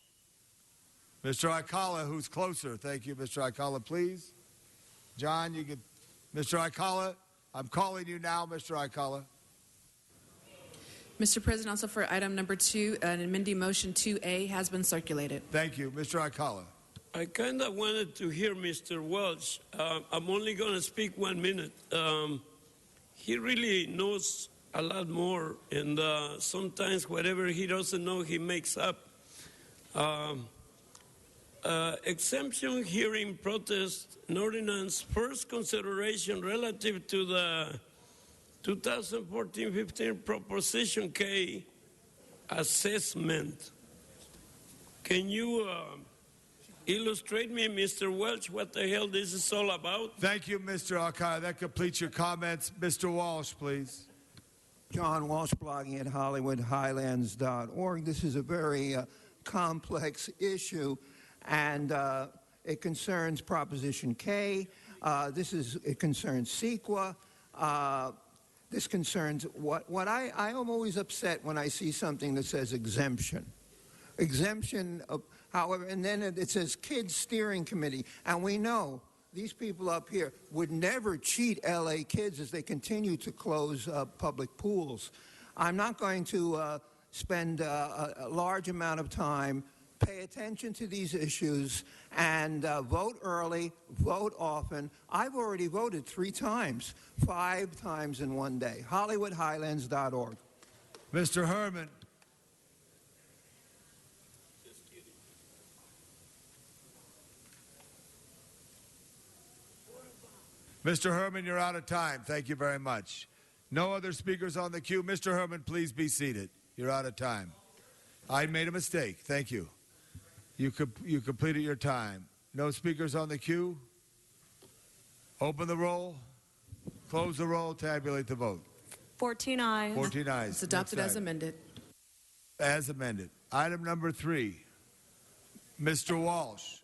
Mr. Aikala, who's closer. Thank you, Mr. Aikala, please. John, you can. Mr. Aikala, I'm calling you now, Mr. Aikala. Mr. President, also for item number 2, an amending motion 2A has been circulated. Thank you, Mr. Aikala. I kind of wanted to hear Mr. Welch. I'm only going to speak 1 minute. He really knows a lot more, and sometimes whatever he doesn't know, he makes up. Exemption hearing protest an ordinance first consideration relative to the 2014-15 Proposition K assessment. Can you illustrate me, Mr. Welch, what the hell this is all about? Thank you, Mr. Aikala. That completes your comments. Mr. Walsh, please. John Walsh, blogging at HollywoodHighlands.org. This is a very complex issue, and it concerns Proposition K. It concerns CEQA. This concerns what I am always upset when I see something that says exemption. Exemption, however, and then it says Kids Steering Committee, and we know these people up here would never cheat LA kids as they continue to close public pools. I'm not going to spend a large amount of time. Pay attention to these issues and vote early, vote often. I've already voted 3 times, 5 times in one day. HollywoodHighlands.org. Mr. Herman. Mr. Herman, you're out of time. Thank you very much. No other speakers on the queue. Mr. Herman, please be seated. You're out of time. I made a mistake. Thank you. You completed your time. No speakers on the queue. Open the roll. Close the roll. Tabulate the vote. 14 ayes. 14 ayes. It's adopted as amended. As amended. Item number 3. Mr. Walsh.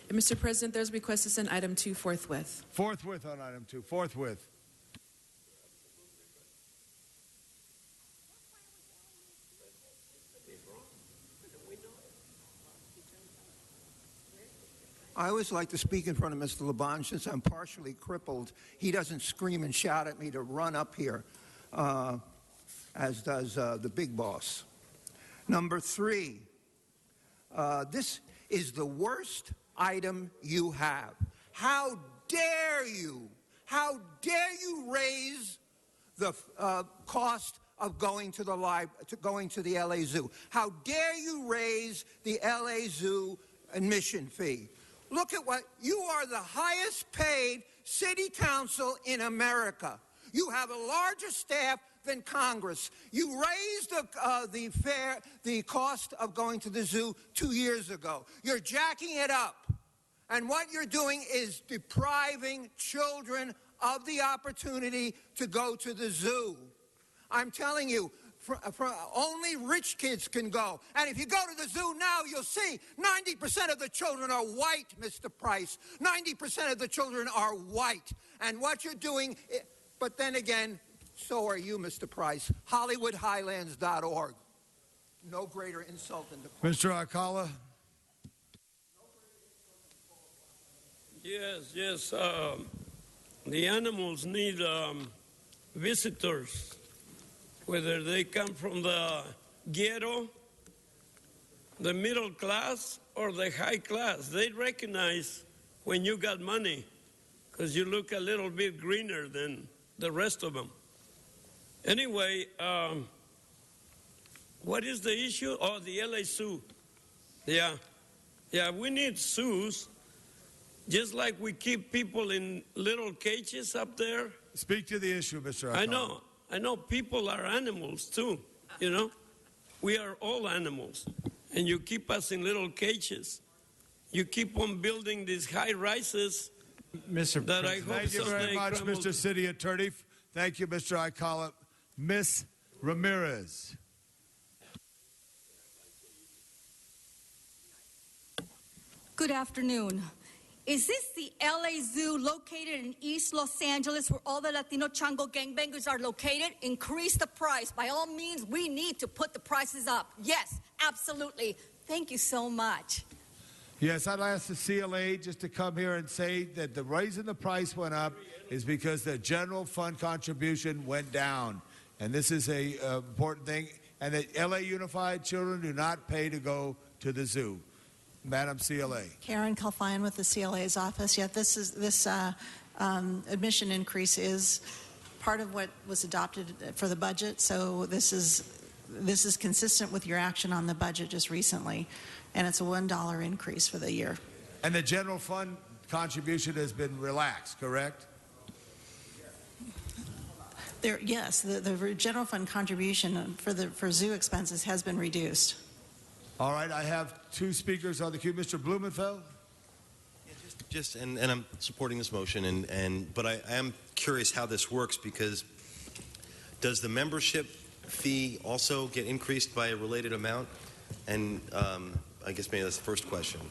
Mr. President, there's a request to send item 2 forthwith. Forthwith on item 2. Forthwith. I always like to speak in front of Mr. LeBon. Since I'm partially crippled, he doesn't scream and shout at me to run up here, as does the big boss. Number 3, this is the worst item you have. How dare you? How dare you raise the cost of going to the LA Zoo? How dare you raise the LA Zoo admission fee? Look at what you are, the highest paid city council in America. You have a larger staff than Congress. You raised the cost of going to the zoo 2 years ago. You're jacking it up. And what you're doing is depriving children of the opportunity to go to the zoo. I'm telling you, only rich kids can go. And if you go to the zoo now, you'll see 90% of the children are white, Mr. Price. 90% of the children are white. And what you're doing, but then again, so are you, Mr. Price. HollywoodHighlands.org. No greater insult than the... Mr. Alcala. Yes. The animals need visitors, whether they come from the ghetto, the middle class, or the high class. They recognize when you got money because you look a little bit greener than the rest of them. Anyway, what is the issue? Oh, the LA Zoo. Yeah, we need zoos. Just like we keep people in little cages up there. Speak to the issue, Mr. Alcala. I know people are animals too, We are all animals. And you keep us in little cages. You keep on building these high rises Mr. that I hope Thank you very much, Mr. City Attorney. Thank you, Mr. Alcala. Ms. Ramirez. Good afternoon. Is this the LA Zoo located in East Los Angeles where all the Latino Chango gangbangers are located? Increase the price. By all means, we need to put the prices up. Yes, absolutely. Thank you so much. Yes, I'd ask the CLA just to come here and say that the reason the price went up is because the general fund contribution went down. And this is a important thing. And that LA Unified children do not pay to go to the zoo. Madam CLA. Karen Kalfian with the CLA's office. Yeah, this admission increase is part of what was adopted for the budget. So this is consistent with your action on the budget just recently, and it's a $1 increase for the year. And the general fund contribution has been relaxed, correct? Yes, the general fund contribution for zoo expenses has been reduced. All right, I have 2 speakers on the queue. Mr. Blumenfeld? And I'm supporting this motion, but I am curious how this works, because does the membership fee also get increased by a related amount? And I guess maybe that's the first question.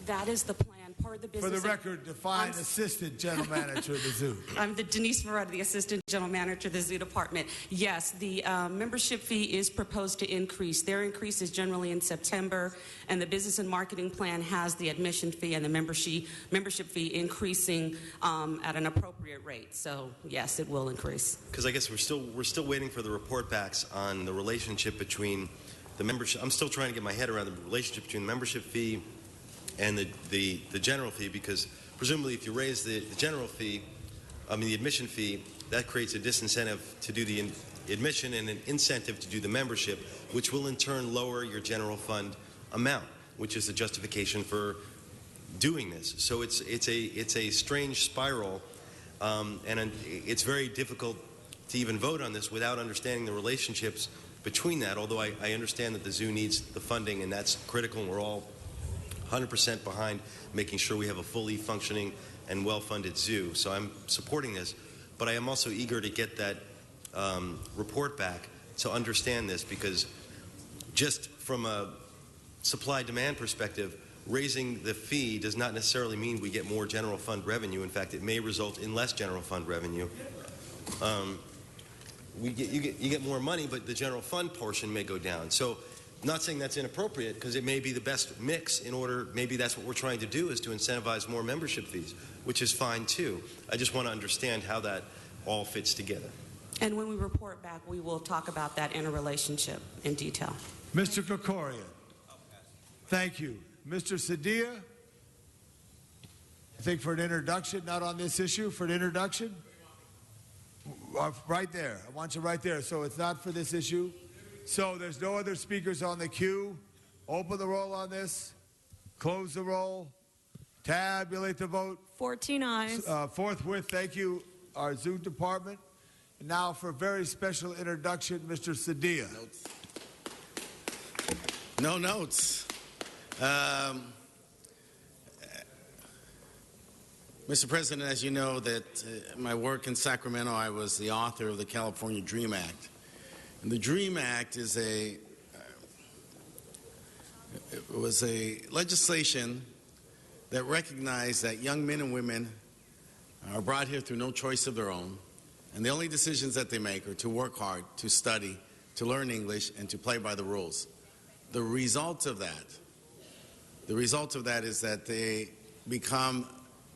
That is the plan. Part of the business. For the record, define assistant general manager of the zoo. I'm Denise Ferretti, the assistant general manager of the zoo department. Yes, the membership fee is proposed to increase. Their increase is generally in September, and the business and marketing plan has the admission fee and the membership fee increasing at an appropriate rate. So yes, it will increase. Because I guess we're still waiting for the report backs on the relationship between the membership. I'm still trying to get my head around the relationship between the membership fee and the general fee, because presumably if you raise the general fee, the admission fee, that creates a disincentive to do the admission and an incentive to do the membership, which will in turn lower your general fund amount, which is the justification for doing this. So it's a strange spiral, and it's very difficult to even vote on this without understanding the relationships between that, although I understand that the zoo needs the funding, and that's critical, and we're all 100% behind making sure we have a fully functioning and well-funded zoo. So I'm supporting this, but I am also eager to get that report back to understand this, because just from a supply-demand perspective, raising the fee does not necessarily mean we get more general fund revenue. In fact, it may result in less general fund revenue. You get more money, but the general fund portion may go down. So I'm not saying that's inappropriate, because it may be the best mix in order, maybe that's what we're trying to do, is to incentivize more membership fees, which is fine too. I just want to understand how that all fits together. And when we report back, we will talk about that interrelationship in detail. Mr. Krikorian. Thank you. Mr. Sadia, I think for an introduction, not on this issue, for an introduction. Right there. I want you right there. So it's not for this issue. So there's no other speakers on the queue. Open the roll on this. Close the roll. Tabulate the vote. 14 ayes. Forthwith, thank you, our Zoom department. And now for a very special introduction, Mr. Sadia. No notes. Mr. President, as you know, that my work in Sacramento, I was the author of the California DREAM Act. And the DREAM Act is it was a legislation that recognized that young men and women are brought here through no choice of their own, and the only decisions that they make are to work hard, to study, to learn English, and to play by the rules. The result of that is that they become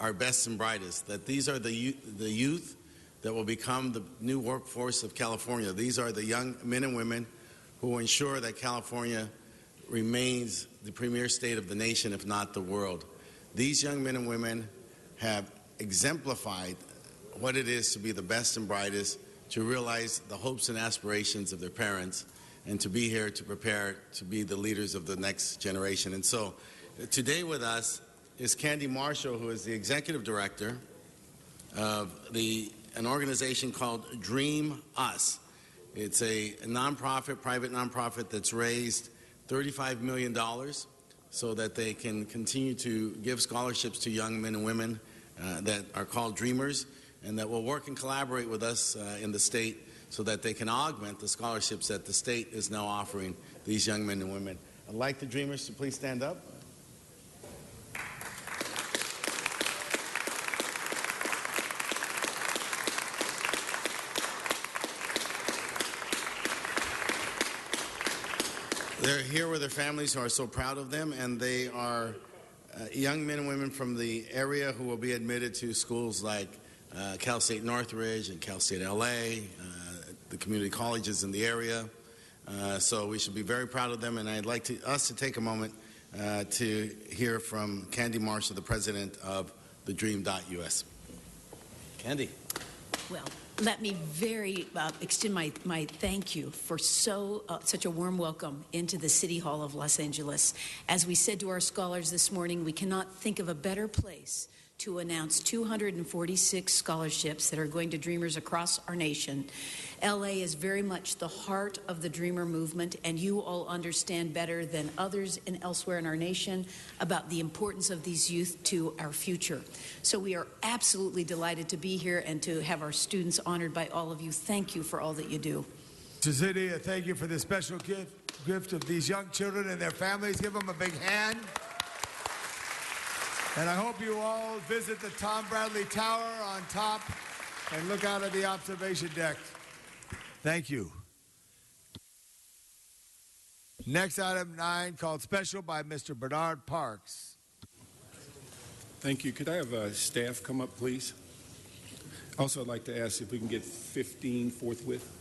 our best and brightest, that these are the youth that will become the new workforce of California. These are the young men and women who will ensure that California remains the premier state of the nation, if not the world. These young men and women have exemplified what it is to be the best and brightest, to realize the hopes and aspirations of their parents, and to be here to prepare to be the leaders of the next generation. And so today with us is Candy Marshall, who is the executive director of an organization called Dream Us. It's a nonprofit, private nonprofit that's raised $35 million so that they can continue to give scholarships to young men and women that are called Dreamers, and that will work and collaborate with us in the state so that they can augment the scholarships that the state is now offering these young men and women. I'd like the Dreamers to please stand up. They're here with their families who are so proud of them, and they are young men and women from the area who will be admitted to schools like Cal State Northridge and Cal State LA, the community colleges in the area. So we should be very proud of them, and I'd like us to take a moment to hear from Candy Marshall, the president of the Dream.us. Candy. Well, let me extend my thank you for such a warm welcome into the City Hall of Los Angeles. As we said to our scholars this morning, we cannot think of a better place to announce 246 scholarships that are going to Dreamers across our nation. LA is very much the heart of the Dreamer movement, and you all understand better than others and elsewhere in our nation about the importance of these youth to our future. So we are absolutely delighted to be here and to have our students honored by all of you. Thank you for all that you do. Zazidia, thank you for the special gift of these young children and their families. Give them a big hand. And I hope you all visit the Tom Bradley Tower on top and look out at the observation deck. Thank you. Next, item 9, called special by Mr. Bernard Parks. Thank you. Could I have staff come up, please? Also, I'd like to ask if we can get 15 forthwith.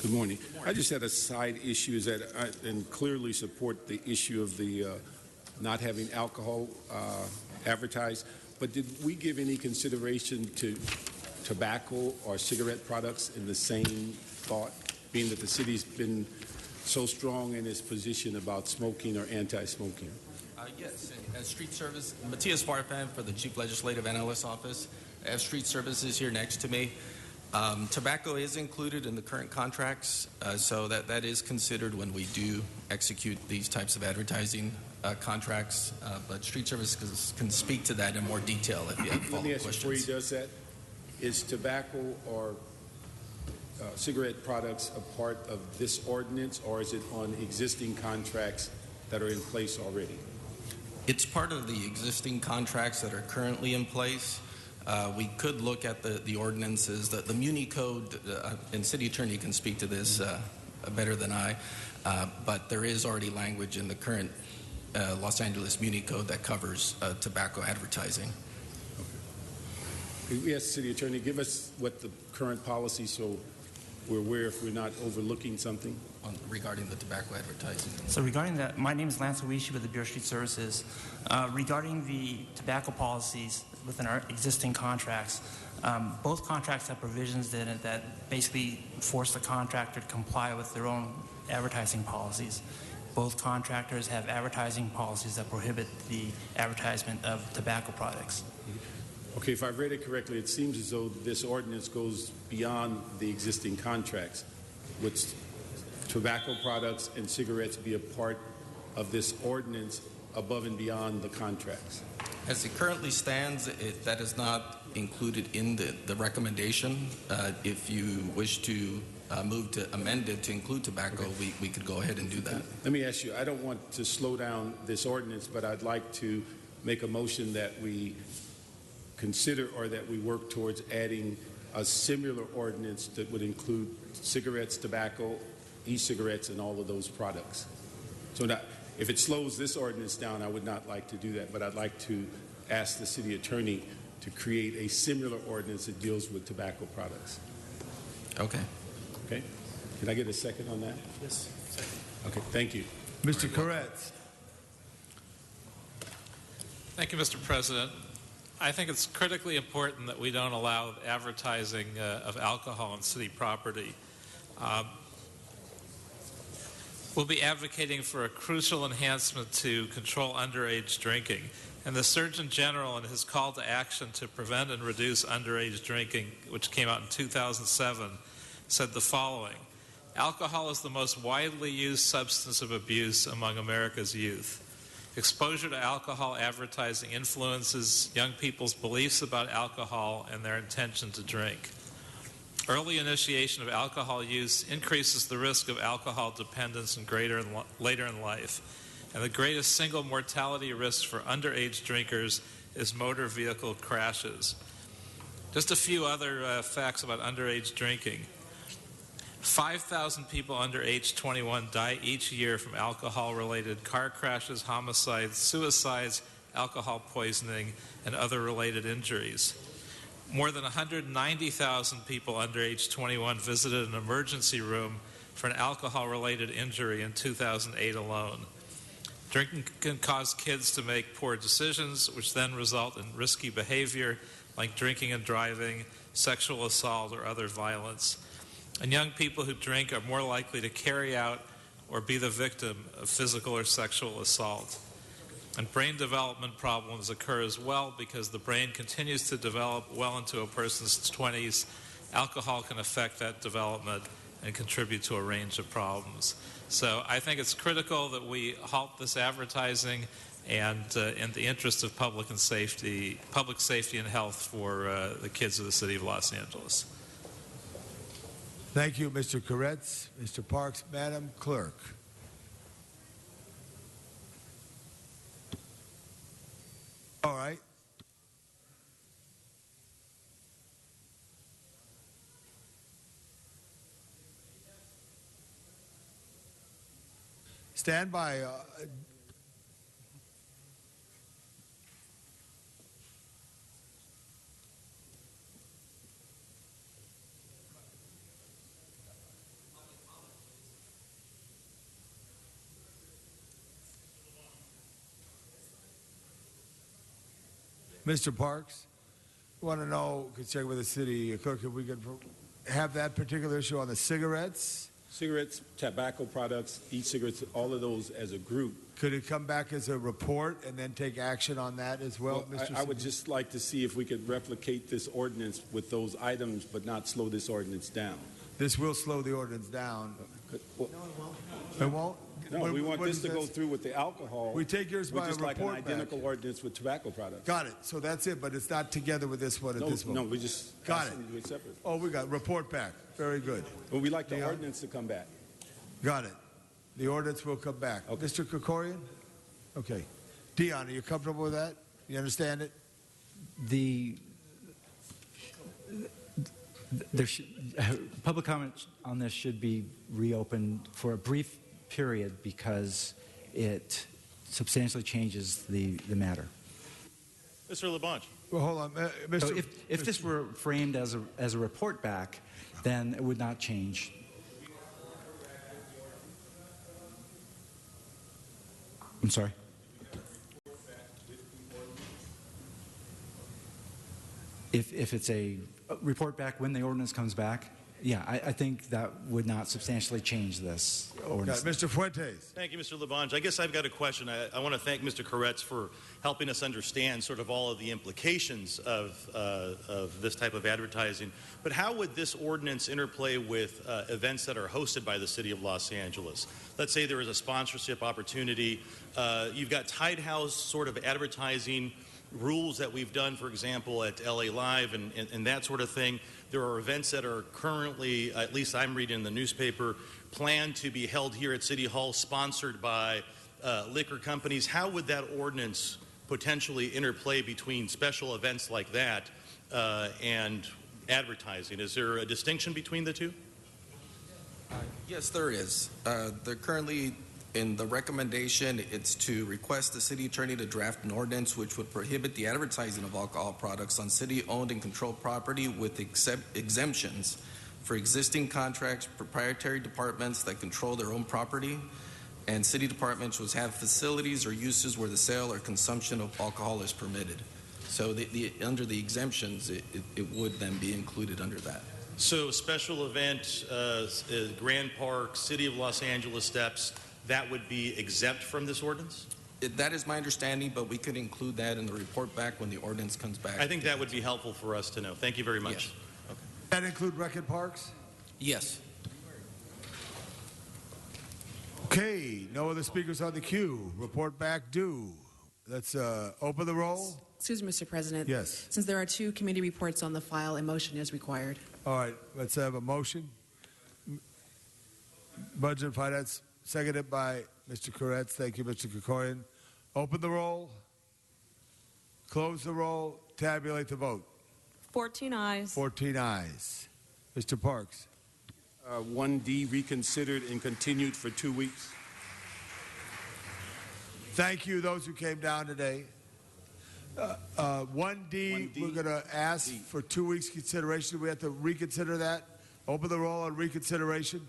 Good morning. I just had a side issue that and clearly support the issue of the not having alcohol advertised, but did we give any consideration to tobacco or cigarette products in the same thought, being that the city's been so strong in its position about smoking or anti-smoking? Yes, and Street Service, Matthias Farfan for the Chief Legislative Analyst Office. I have Street Services here next to me. Tobacco is included in the current contracts, so that is considered when we do execute these types of advertising contracts. But Street Services can speak to that in more detail if you have follow-up questions. Let me ask you, before he does that, is tobacco or cigarette products a part of this ordinance, or is it on existing contracts that are in place already? It's part of the existing contracts that are currently in place. We could look at the ordinances. The Muni Code, and City Attorney can speak to this better than I, but there is already language in the current Los Angeles Muni Code that covers tobacco advertising. Could we ask the City Attorney, give us what the current policy so we're aware if we're not overlooking something? Regarding the tobacco advertising. So regarding that, my name is Lance Owishi with the Bureau of Street Services. Regarding the tobacco policies within our existing contracts, both contracts have provisions in it that basically force the contractor to comply with their own advertising policies. Both contractors have advertising policies that prohibit the advertisement of tobacco products. Okay, if I've read it correctly, it seems as though this ordinance goes beyond the existing contracts. Would tobacco products and cigarettes be a part of this ordinance above and beyond the contracts? As it currently stands, that is not included in the recommendation. If you wish to move to amend it to include tobacco, okay, we could go ahead and do that. Let me ask you, I don't want to slow down this ordinance, but I'd like to make a motion that we consider or that we work towards adding a similar ordinance that would include cigarettes, tobacco, e-cigarettes, and all of those products. So now, if it slows this ordinance down, I would not like to do that, but I'd like to ask the City Attorney to create a similar ordinance that deals with tobacco products. Okay. Okay? Can I get a second on that? Yes. Second. Okay, thank you. Mr. Koretz. Thank you, Mr. President. I think it's critically important that we don't allow advertising of alcohol on city property. We'll be advocating for a crucial enhancement to control underage drinking. And the Surgeon General, in his call to action to prevent and reduce underage drinking, which came out in 2007, said the following: alcohol is the most widely used substance of abuse among America's youth. Exposure to alcohol advertising influences young people's beliefs about alcohol and their intention to drink. Early initiation of alcohol use increases the risk of alcohol dependence and later in life. And the greatest single mortality risk for underage drinkers is motor vehicle crashes. Just a few other facts about underage drinking. 5,000 people under age 21 die each year from alcohol-related car crashes, homicides, suicides, alcohol poisoning, and other related injuries. More than 190,000 people under age 21 visited an emergency room for an alcohol-related injury in 2008 alone. Drinking can cause kids to make poor decisions, which then result in risky behavior like drinking and driving, sexual assault, or other violence. And young people who drink are more likely to carry out or be the victim of physical or sexual assault. And brain development problems occur as well because the brain continues to develop well into a person's 20s. Alcohol can affect that development and contribute to a range of problems. So I think it's critical that we halt this advertising and in the interest of public safety and health for the kids of the city of Los Angeles. Thank you, Mr. Koretz. Mr. Parks, Madam Clerk. All right. Stand by. Mr. Parks, we want to know, could check with the city clerk if we could have that particular issue on the cigarettes. Cigarettes, tobacco products, e-cigarettes, all of those as a group. Could it come back as a report and then take action on that as well, Mr. I would just like to see if we could replicate this ordinance with those items but not slow this ordinance down. This will slow the ordinance down. Well, it won't? No, we want this to go through with the alcohol. We take yours by a just like an report identical back. ordinance with tobacco products. Got it. So that's it, but it's not together with this one at this moment. No, we just got it. Do it separate. Oh, we got report back. Very good. Well, we like the ordinance to come back. Got it. The ordinance will come back. Okay. Mr. Krikorian? Okay. Dion, are you comfortable with that? You understand it? Public comment on this should be reopened for a brief period because it substantially changes the matter. Mr. LaBonge. Well, hold on, Mr. So if this were framed as a report back, then it would not change. I'm sorry. If it's a report back when the ordinance comes back, yeah, I think that would not substantially change this ordinance. Mr. Fuentes. Thank you, Mr. LaBonge. I guess I've got a question. I want to thank Mr. Koretz for helping us understand sort of all of the implications of this type of advertising. But how would this ordinance interplay with events that are hosted by the City of Los Angeles? Let's say there is a sponsorship opportunity. You've got Tide House sort of advertising rules that we've done, for example, at LA Live and that sort of thing. There are events that are currently, at least I'm reading in the newspaper, planned to be held here at City Hall, sponsored by liquor companies. How would that ordinance potentially interplay between special events like that and advertising? Is there a distinction between the two? Yes, there is. They're currently in the recommendation, it's to request the city attorney to draft an ordinance which would prohibit the advertising of alcohol products on city-owned and controlled property with exemptions for existing contracts, proprietary departments that control their own property, and city departments which have facilities or uses where the sale or consumption of alcohol is permitted. So under the exemptions, it would then be included under that. So special event, Grand Park, City of Los Angeles steps, that would be exempt from this ordinance? That is my understanding, but we could include that in the report back when the ordinance comes back. I think that would be helpful for us to know. Thank you very much. Yes. Okay. That include Rec Parks? Yes. Okay, no other speakers on the queue. Report back due. Let's open the roll. Excuse me, Mr. President. Yes. Since there are two committee reports on the file, a motion is required. All right, let's have a motion. Budget and Finance, seconded by Mr. Koretz. Thank you, Mr. Krikorian. Open the roll. Close the roll. Tabulate the vote. 14 ayes. 14 ayes. Mr. Parks. 1D reconsidered and continued for 2 weeks. Thank you, those who came down today. 1D, we're going to ask for 2 weeks consideration. We have to reconsider that. Open the roll on reconsideration.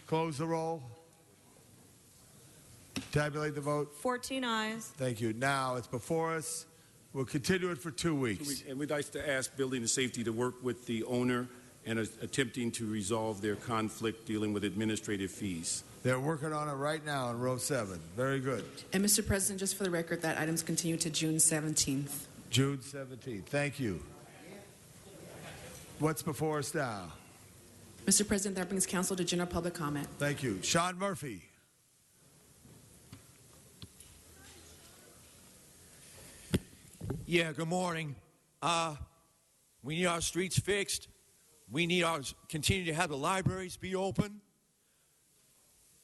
Close the roll. Tabulate the vote. 14 ayes. Thank you. Now it's before us. We'll continue it for 2 weeks. And we'd like to ask Building and Safety to work with the owner and attempting to resolve their conflict dealing with administrative fees. They're working on it right now in row 7. Very good. And Mr. President, just for the record, that item's continue to June 17th. June 17th. Thank you. What's before us now? Mr. President, that brings council to general public comment. Thank you. Sean Murphy. Yeah, good morning. We need our streets fixed. We need our continue to have the libraries be open.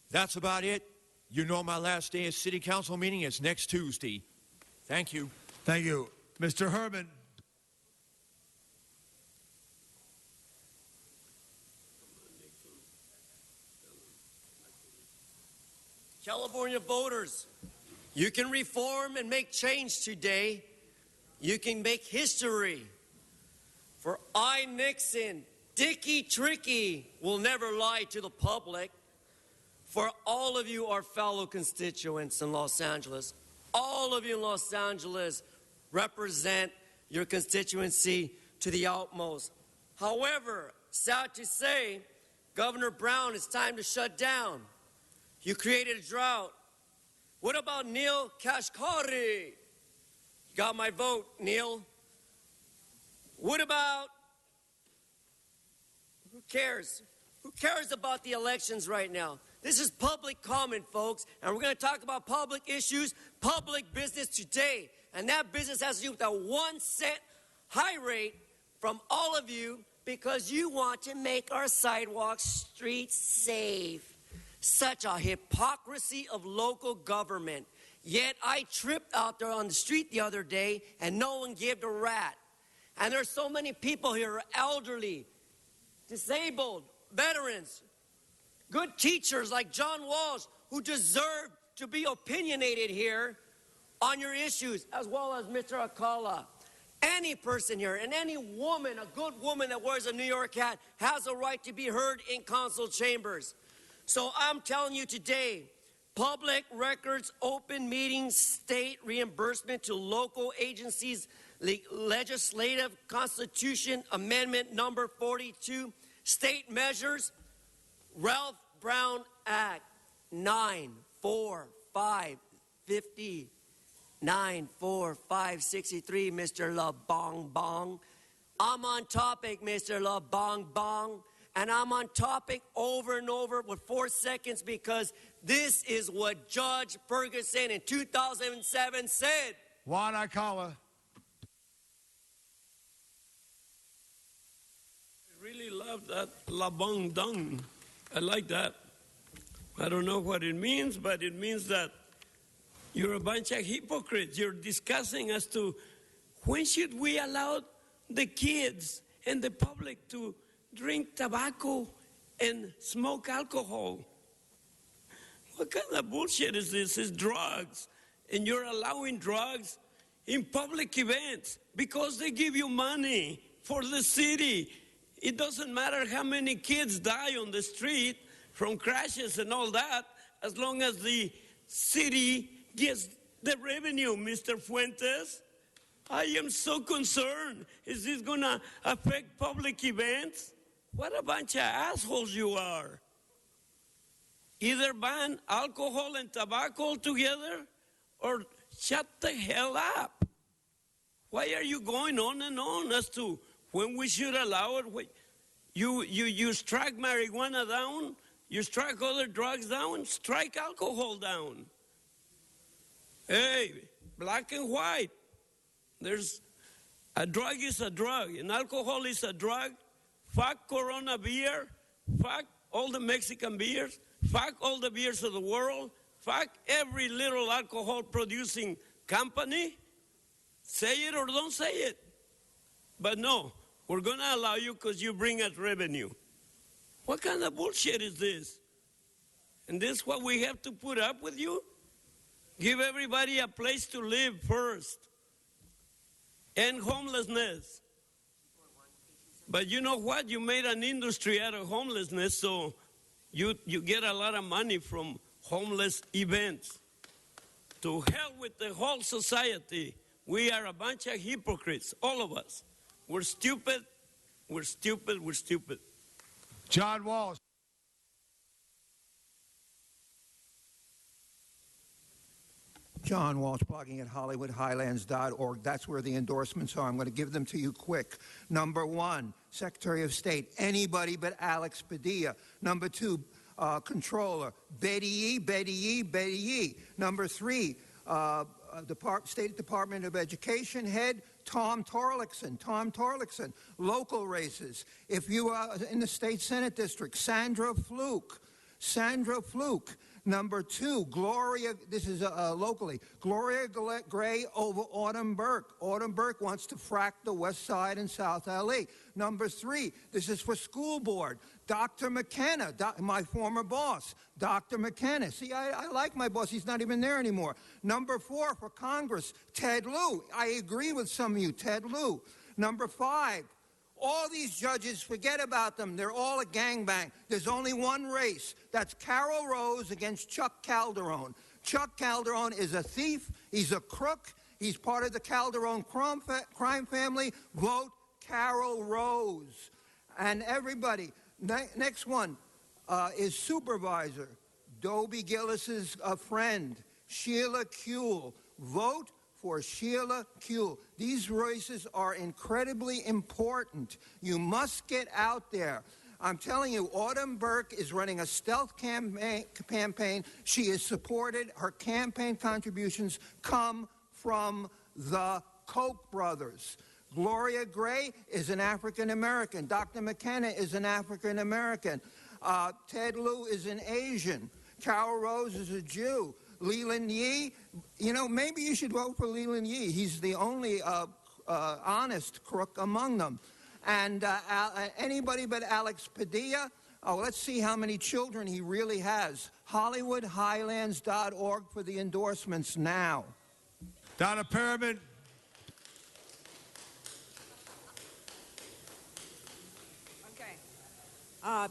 That's about it. You know my last day of city council meeting is next Tuesday. Thank you. Thank you. Mr. Herman. California voters, you can reform and make change today. You can make history. For I, Nixon, Dickie Tricky, will never lie to the public. For all of you are fellow constituents in Los Angeles. All of you in Los Angeles represent your constituency to the utmost. However, sad to say, Governor Brown, it's time to shut down. You created a drought. What about Neil Kashkari? Got my vote, Neil. What about, who cares? Who cares about the elections right now? This is public comment, folks, and we're going to talk about public issues, public business today. And that business has to do with a 1 cent high rate from all of you because you want to make our sidewalks, streets safe. Such a hypocrisy of local government. Yet I tripped out there on the street the other day and no one gave a rat. And there's so many people here, elderly, disabled, veterans, good teachers like John Walsh, who deserve to be opinionated here on your issues, as well as Mr. Akala. Any person here, and any woman, a good woman that wears a New York hat, has a right to be heard in council chambers. So I'm telling you today, public records, open meetings, state reimbursement to local agencies, legislative constitution amendment number 42, state measures, Ralph Brown Act 94550. 94563, Mr. La Bong Bong. I'm on topic, Mr. La Bong Bong, and I'm on topic over and over with 4 seconds because this is what Judge Ferguson in 2007 said. Juan Alcala. I really love that La Bong Dong. I like that. I don't know what it means, but it means that you're a bunch of hypocrites. You're discussing as to when should we allow the kids and the public to drink tobacco and smoke alcohol. What kind of bullshit is this? It's drugs. And you're allowing drugs in public events because they give you money for the city. It doesn't matter how many kids die on the street from crashes and all that, as long as the city gets the revenue, Mr. Fuentes. I am so concerned. Is this going to affect public events? What a bunch of assholes you are. Either ban alcohol and tobacco together or shut the hell up. Why are you going on and on as to when we should allow it? You strike marijuana down, you strike other drugs down, strike alcohol down. Hey, black and white. There's a drug is a drug, and alcohol is a drug. Fuck Corona beer. Fuck all the Mexican beers. Fuck all the beers of the world. Fuck every little alcohol producing company. Say it or don't say it. But no, we're going to allow you because you bring us revenue. What kind of bullshit is this? And this is what we have to put up with you? Give everybody a place to live first. End homelessness. But you know what? You made an industry out of homelessness, so you get a lot of money from homeless events. To hell with the whole society. We are a bunch of hypocrites, all of us. We're stupid, we're stupid, we're stupid. John Walsh. John Walsh, blogging at HollywoodHighlands.org. That's where the endorsements are. I'm going to give them to you quick. Number 1, Secretary of State, anybody but Alex Padilla. Number 2, Controller, Betty Yee, Betty Yee, Betty Yee. Number 3, State Department of Education head, Tom Torlakson. Tom Torlakson. Local races. If you are in the State Senate District, Sandra Fluke. Sandra Fluke. Number 2, Gloria, this is locally, Gloria Gray over Autumn Burke. Autumn Burke wants to frack the West Side and South LA. Number 3, this is for school board, Dr. McKenna, my former boss, Dr. McKenna. See, I like my boss. He's not even there anymore. Number 4, for Congress, Ted Lieu. I agree with some of you, Ted Lieu. Number 5, all these judges, forget about them. They're all a gangbang. There's only one race. That's Carol Rose against Chuck Calderon. Chuck Calderon is a thief. He's a crook. He's part of the Calderon crime family. Vote Carol Rose. And everybody, next one is supervisor. Dobie Gillis's friend, Sheila Kuehl. Vote for Sheila Kuehl. These races are incredibly important. You must get out there. I'm telling you, Autumn Burke is running a stealth campaign. She is supported. Her campaign contributions come from the Koch brothers. Gloria Gray is an African American. Dr. McKenna is an African American. Ted Lieu is an Asian. Carol Rose is a Jew. Leland Yee, you know, maybe you should vote for Leland Yee. He's the only honest crook among them. And anybody but Alex Padilla, let's see how many children he really has. HollywoodHighlands.org for the endorsements now. Donna Perriman.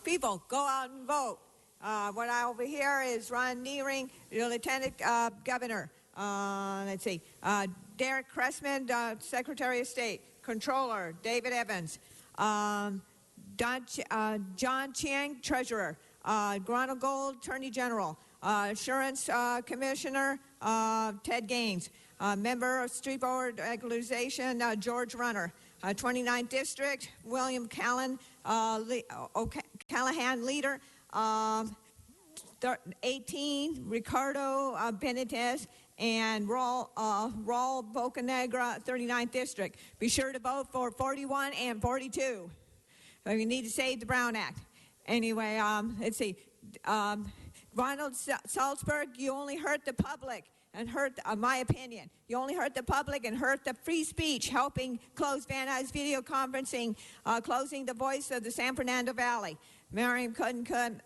People, go out and vote. What I over here is Ron Neering, the Lieutenant Governor. Let's see. Derek Cressman, Secretary of State. Controller, David Evans. John Chiang, Treasurer. Ronald Gold, Attorney General. Insurance Commissioner, Ted Gaines. Member of Street Board Equalization, George Runner. 29th District, William Callahan, leader. 18, Ricardo Benitez, and Raul Bocanegra, 39th District. Be sure to vote for 41 and 42. So you need to save the Brown Act. Anyway, let's see. Ronald Salzberg, you only hurt the public and hurt, my opinion, you only hurt the public and hurt the free speech, helping close Van Nuys video conferencing, closing the voice of the San Fernando Valley. Miriam couldn't come,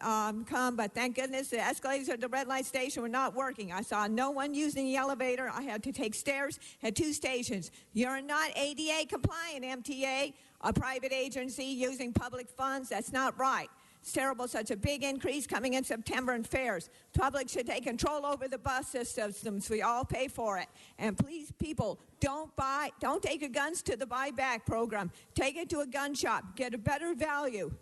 but thank goodness the escalators at the red light station were not working. I saw no one using the elevator. I had to take stairs at 2 stations. You're not ADA compliant, MTA, a private agency using public funds. That's not right. It's terrible, such a big increase coming in September in fares. Public should take control over the bus systems. We all pay for it. And please, people, don't take your guns to the buyback program. Take it to a gun shop. Get a better value.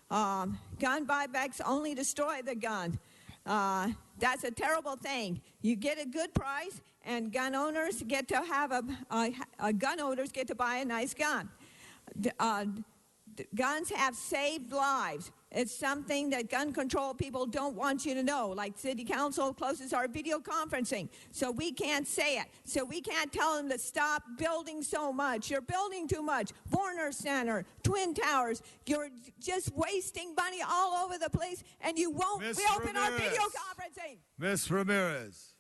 Gun buybacks only destroy the gun. That's a terrible thing. You get a good price, and gun owners get to have gun owners get to buy a nice gun. Guns have saved lives. It's something that gun control people don't want you to know, like City Council closes our video conferencing, so we can't say it. So we can't tell them to stop building so much. You're building too much. Warner Center, Twin Towers, you're just wasting money all over the place, and you won't reopen our video conferencing. Ms. Ramirez.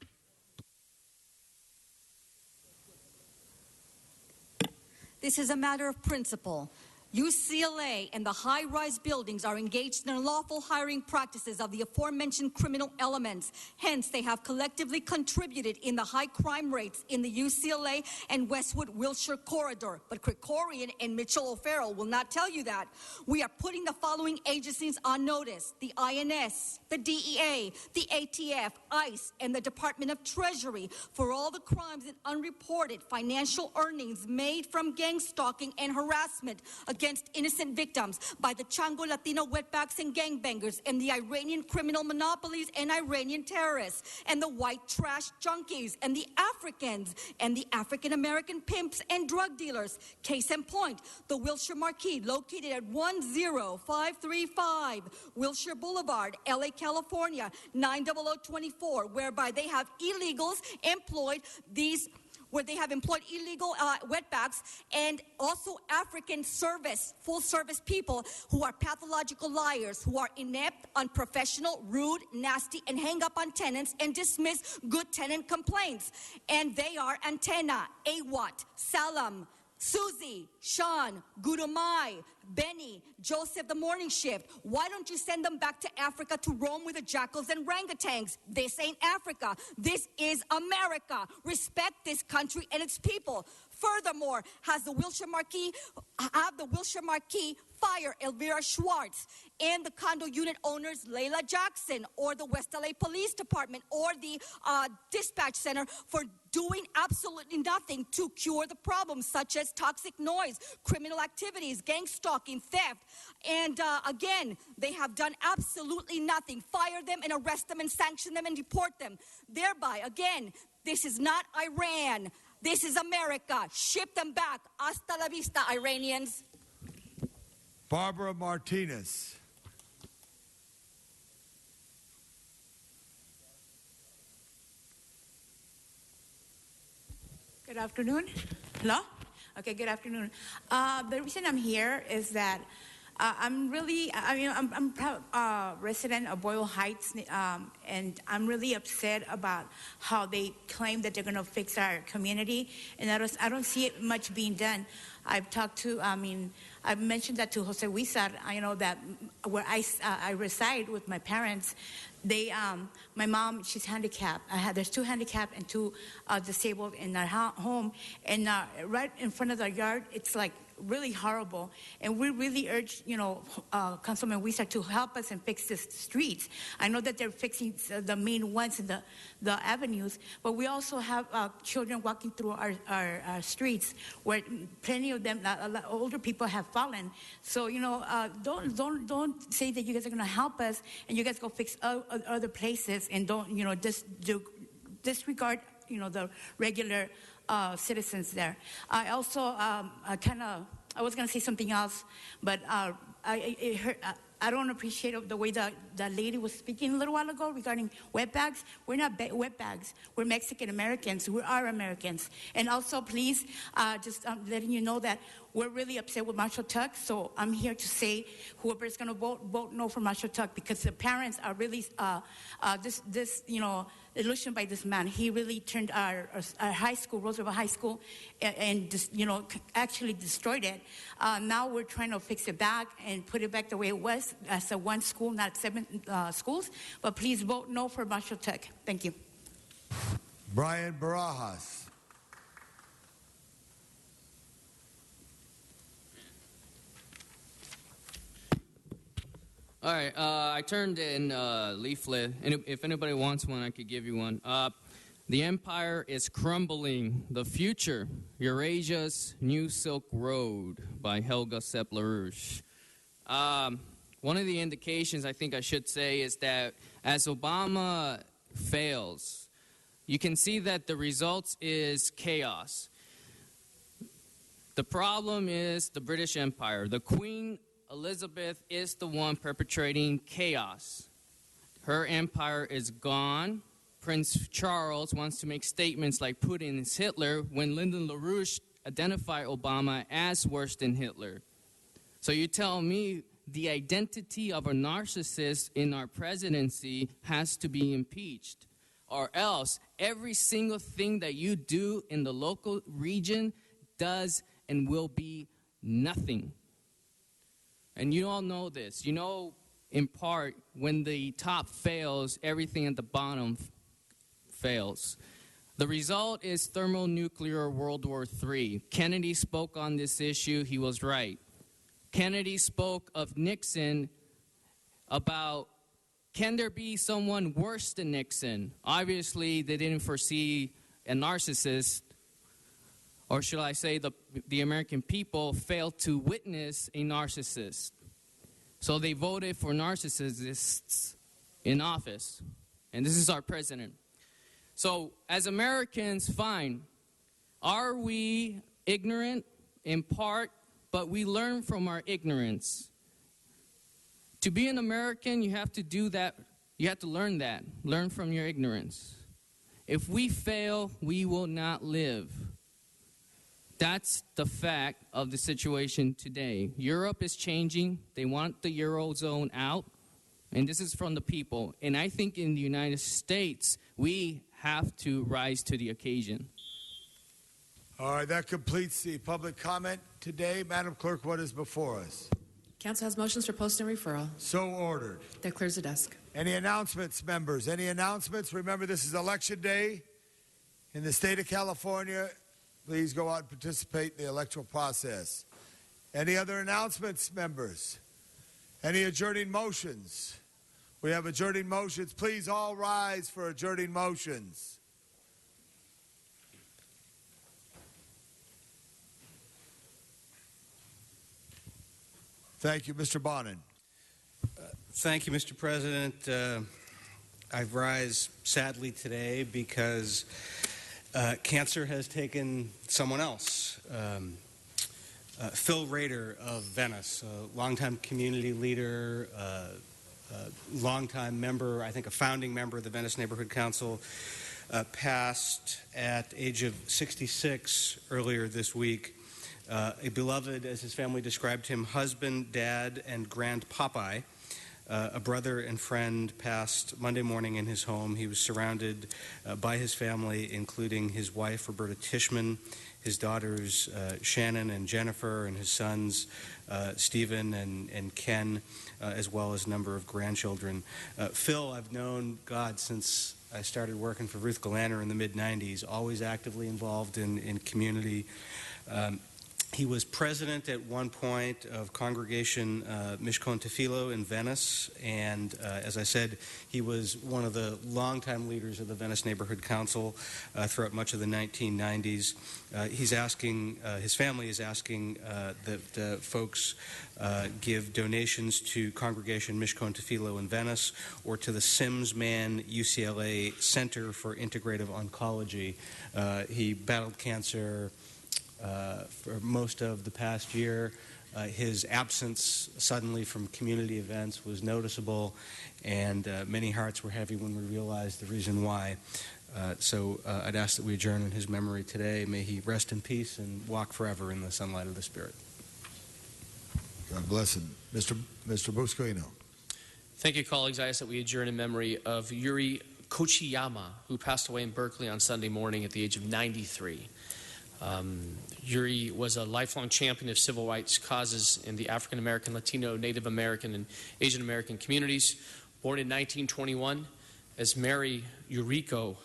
This is a matter of principle. UCLA and the high-rise buildings are engaged in unlawful hiring practices of the aforementioned criminal elements. Hence, they have collectively contributed in the high crime rates in the UCLA and Westwood-Wilshire corridor. But Krikorian and Mitchell O'Farrell will not tell you that. We are putting the following agencies on notice: the INS, the DEA, the ATF, ICE, and the Department of Treasury for all the crimes and unreported financial earnings made from gang stalking and harassment against innocent victims by the Chango Latino wetbacks and gangbangers and the Iranian criminal monopolies and Iranian terrorists and the white trash junkies and the Africans and the African-American pimps and drug dealers. Case in point, the Wilshire Marquis, located at 10535 Wilshire Boulevard, LA, California, 90024, whereby they have illegals employed illegal wetbacks and also African full-service people who are pathological liars, who are inept, unprofessional, rude, nasty, and hang up on tenants and dismiss good tenant complaints. And they are Antenna, Awat, Salam, Susie, Sean, Gurumai, Benny, Joseph the Morning Shift. Why don't you send them back to Africa to roam with the jackals and orangutans? This ain't Africa. This is America. Respect this country and its people. Furthermore, the Wilshire Marquis fire Elvira Schwartz and the condo unit owners Layla Jackson, or the West LA Police Department, or the dispatch center for doing absolutely nothing to cure the problems such as toxic noise, criminal activities, gang stalking, theft. And again, they have done absolutely nothing. Fire them and arrest them and sanction them and deport them. Thereby, again, this is not Iran. This is America. Ship them back. Hasta la vista, Iranians. Barbara Martinez. Good afternoon. Hello? Okay, good afternoon. The reason I'm here is that I'm really, I'm proud resident of Boyle Heights, and I'm really upset about how they claim that they're going to fix our community, and I don't see it much being done. I've talked to, I've mentioned that to Jose Huizar, that where I reside with my parents, my mom, she's handicapped. There's 2 handicapped and 2 disabled in our home, and right in front of our yard, it's like really horrible. And we really urge, Councilman Huizar to help us and fix the streets. I know that they're fixing the main ones in the avenues, but we also have children walking through our streets where plenty of them, a lot older people have fallen. So, don't say that you guys are going to help us and you guys go fix other places and don't, disregard, the regular citizens there. I also I was going to say something else, but I don't appreciate the way that lady was speaking a little while ago regarding wetbags. We're not wetbags. We're Mexican Americans. We are Americans. And also, please, just letting you know that we're really upset with Marshall Tuck. So I'm here to say whoever's going to vote no for Marshall Tuck, because the parents are really illusioned by this man. He really turned our high school, Roosevelt High School, and just, actually destroyed it. Now we're trying to fix it back and put it back the way it was as a 1 school, not 7 schools. But please vote no for Marshall Tuck. Thank you. Brian Barajas. All right, I turned in a leaflet, and if anybody wants one, I could give you one. The empire is crumbling. The future, Eurasia's New Silk Road by Helga Sepp-LaRouche. One of the indications I think I should say is that as Obama fails, you can see that the results is chaos. The problem is the British Empire. The Queen Elizabeth is the one perpetrating chaos. Her empire is gone. Prince Charles wants to make statements like Putin is Hitler when Lyndon LaRouche identified Obama as worse than Hitler. So you tell me the identity of a narcissist in our presidency has to be impeached, or else every single thing that you do in the local region does and will be nothing. And you all know this. You know, in part, when the top fails, everything at the bottom fails. The result is thermonuclear World War III. Kennedy spoke on this issue. He was right. Kennedy spoke of Nixon about, can there be someone worse than Nixon? Obviously, they didn't foresee a narcissist, or should I say the American people failed to witness a narcissist. So they voted for narcissists in office. And this is our president. So as Americans, fine. Are we ignorant? In part, but we learn from our ignorance. To be an American, you have to do that. You have to learn that. Learn from your ignorance. If we fail, we will not live. That's the fact of the situation today. Europe is changing. They want the Eurozone out. And this is from the people. And I think in the United States, we have to rise to the occasion. All right, that completes the public comment today. Madam Clerk, what is before us? Council has motions for post and referral. So ordered. That clears the desk. Any announcements, members? Any announcements? Remember, this is Election Day in the state of California. Please go out and participate in the electoral process. Any other announcements, members? Any adjourning motions? We have adjourning motions. Please all rise for adjourning motions. Thank you, Mr. Bonin. Thank you, Mr. President. I rise sadly today because cancer has taken someone else. Phil Rader of Venice, a longtime community leader, longtime member, I think a founding member of the Venice Neighborhood Council, passed at the age of 66 earlier this week. a beloved, as his family described him, husband, dad, and grand Popeye. A brother and friend passed Monday morning in his home. He was surrounded by his family, including his wife, Roberta Tishman, his daughters, Shannon and Jennifer, and his sons, Stephen and Ken, as well as a number of grandchildren. Phil, I've known, since I started working for Ruth Galanter in the mid-'90s, always actively involved in community. He was president at one point of Congregation Mishkon Tefillo in Venice, and as I said, he was one of the longtime leaders of the Venice Neighborhood Council throughout much of the 1990s. He's asking, his family is asking that folks give donations to Congregation Mishkon Tefillo in Venice or to the Simsman UCLA Center for Integrative Oncology. He battled cancer for most of the past year. His absence suddenly from community events was noticeable, and many hearts were heavy when we realized the reason why. So I'd ask that we adjourn in his memory today. May he rest in peace and walk forever in the sunlight of the Spirit. God bless him. Mr. Buscaino. Thank you, colleagues. I ask that we adjourn in memory of Yuri Kochiyama, who passed away in Berkeley on Sunday morning at the age of 93. Yuri was a lifelong champion of civil rights causes in the African American, Latino, Native American, and Asian American communities. Born in 1921 as Mary Yuriko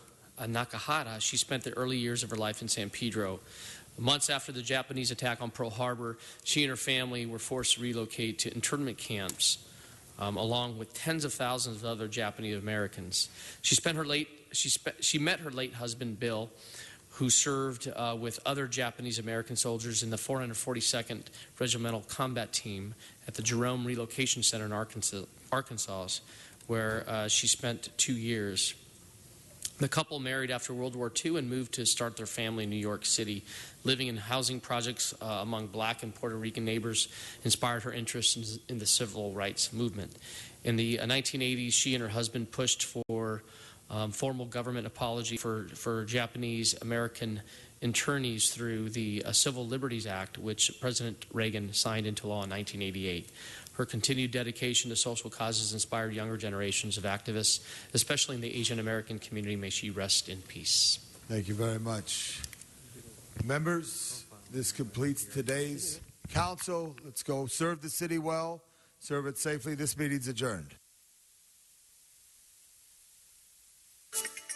Nakahara, she spent the early years of her life in San Pedro. Months after the Japanese attack on Pearl Harbor, she and her family were forced to relocate to internment camps, along with tens of thousands of other Japanese Americans. She met her late husband, Bill, who served with other Japanese American soldiers in the 442nd Regimental Combat Team at the Jerome Relocation Center in Arkansas, where she spent 2 years. The couple married after World War II and moved to start their family in New York City. Living in housing projects among black and Puerto Rican neighbors inspired her interest in the civil rights movement. In the 1980s, she and her husband pushed for formal government apology for Japanese American internees through the Civil Liberties Act, which President Reagan signed into law in 1988. Her continued dedication to social causes inspired younger generations of activists, especially in the Asian American community. May she rest in peace. Thank you very much. Members, this completes today's council. Let's go serve the city well, serve it safely. This meeting's adjourned.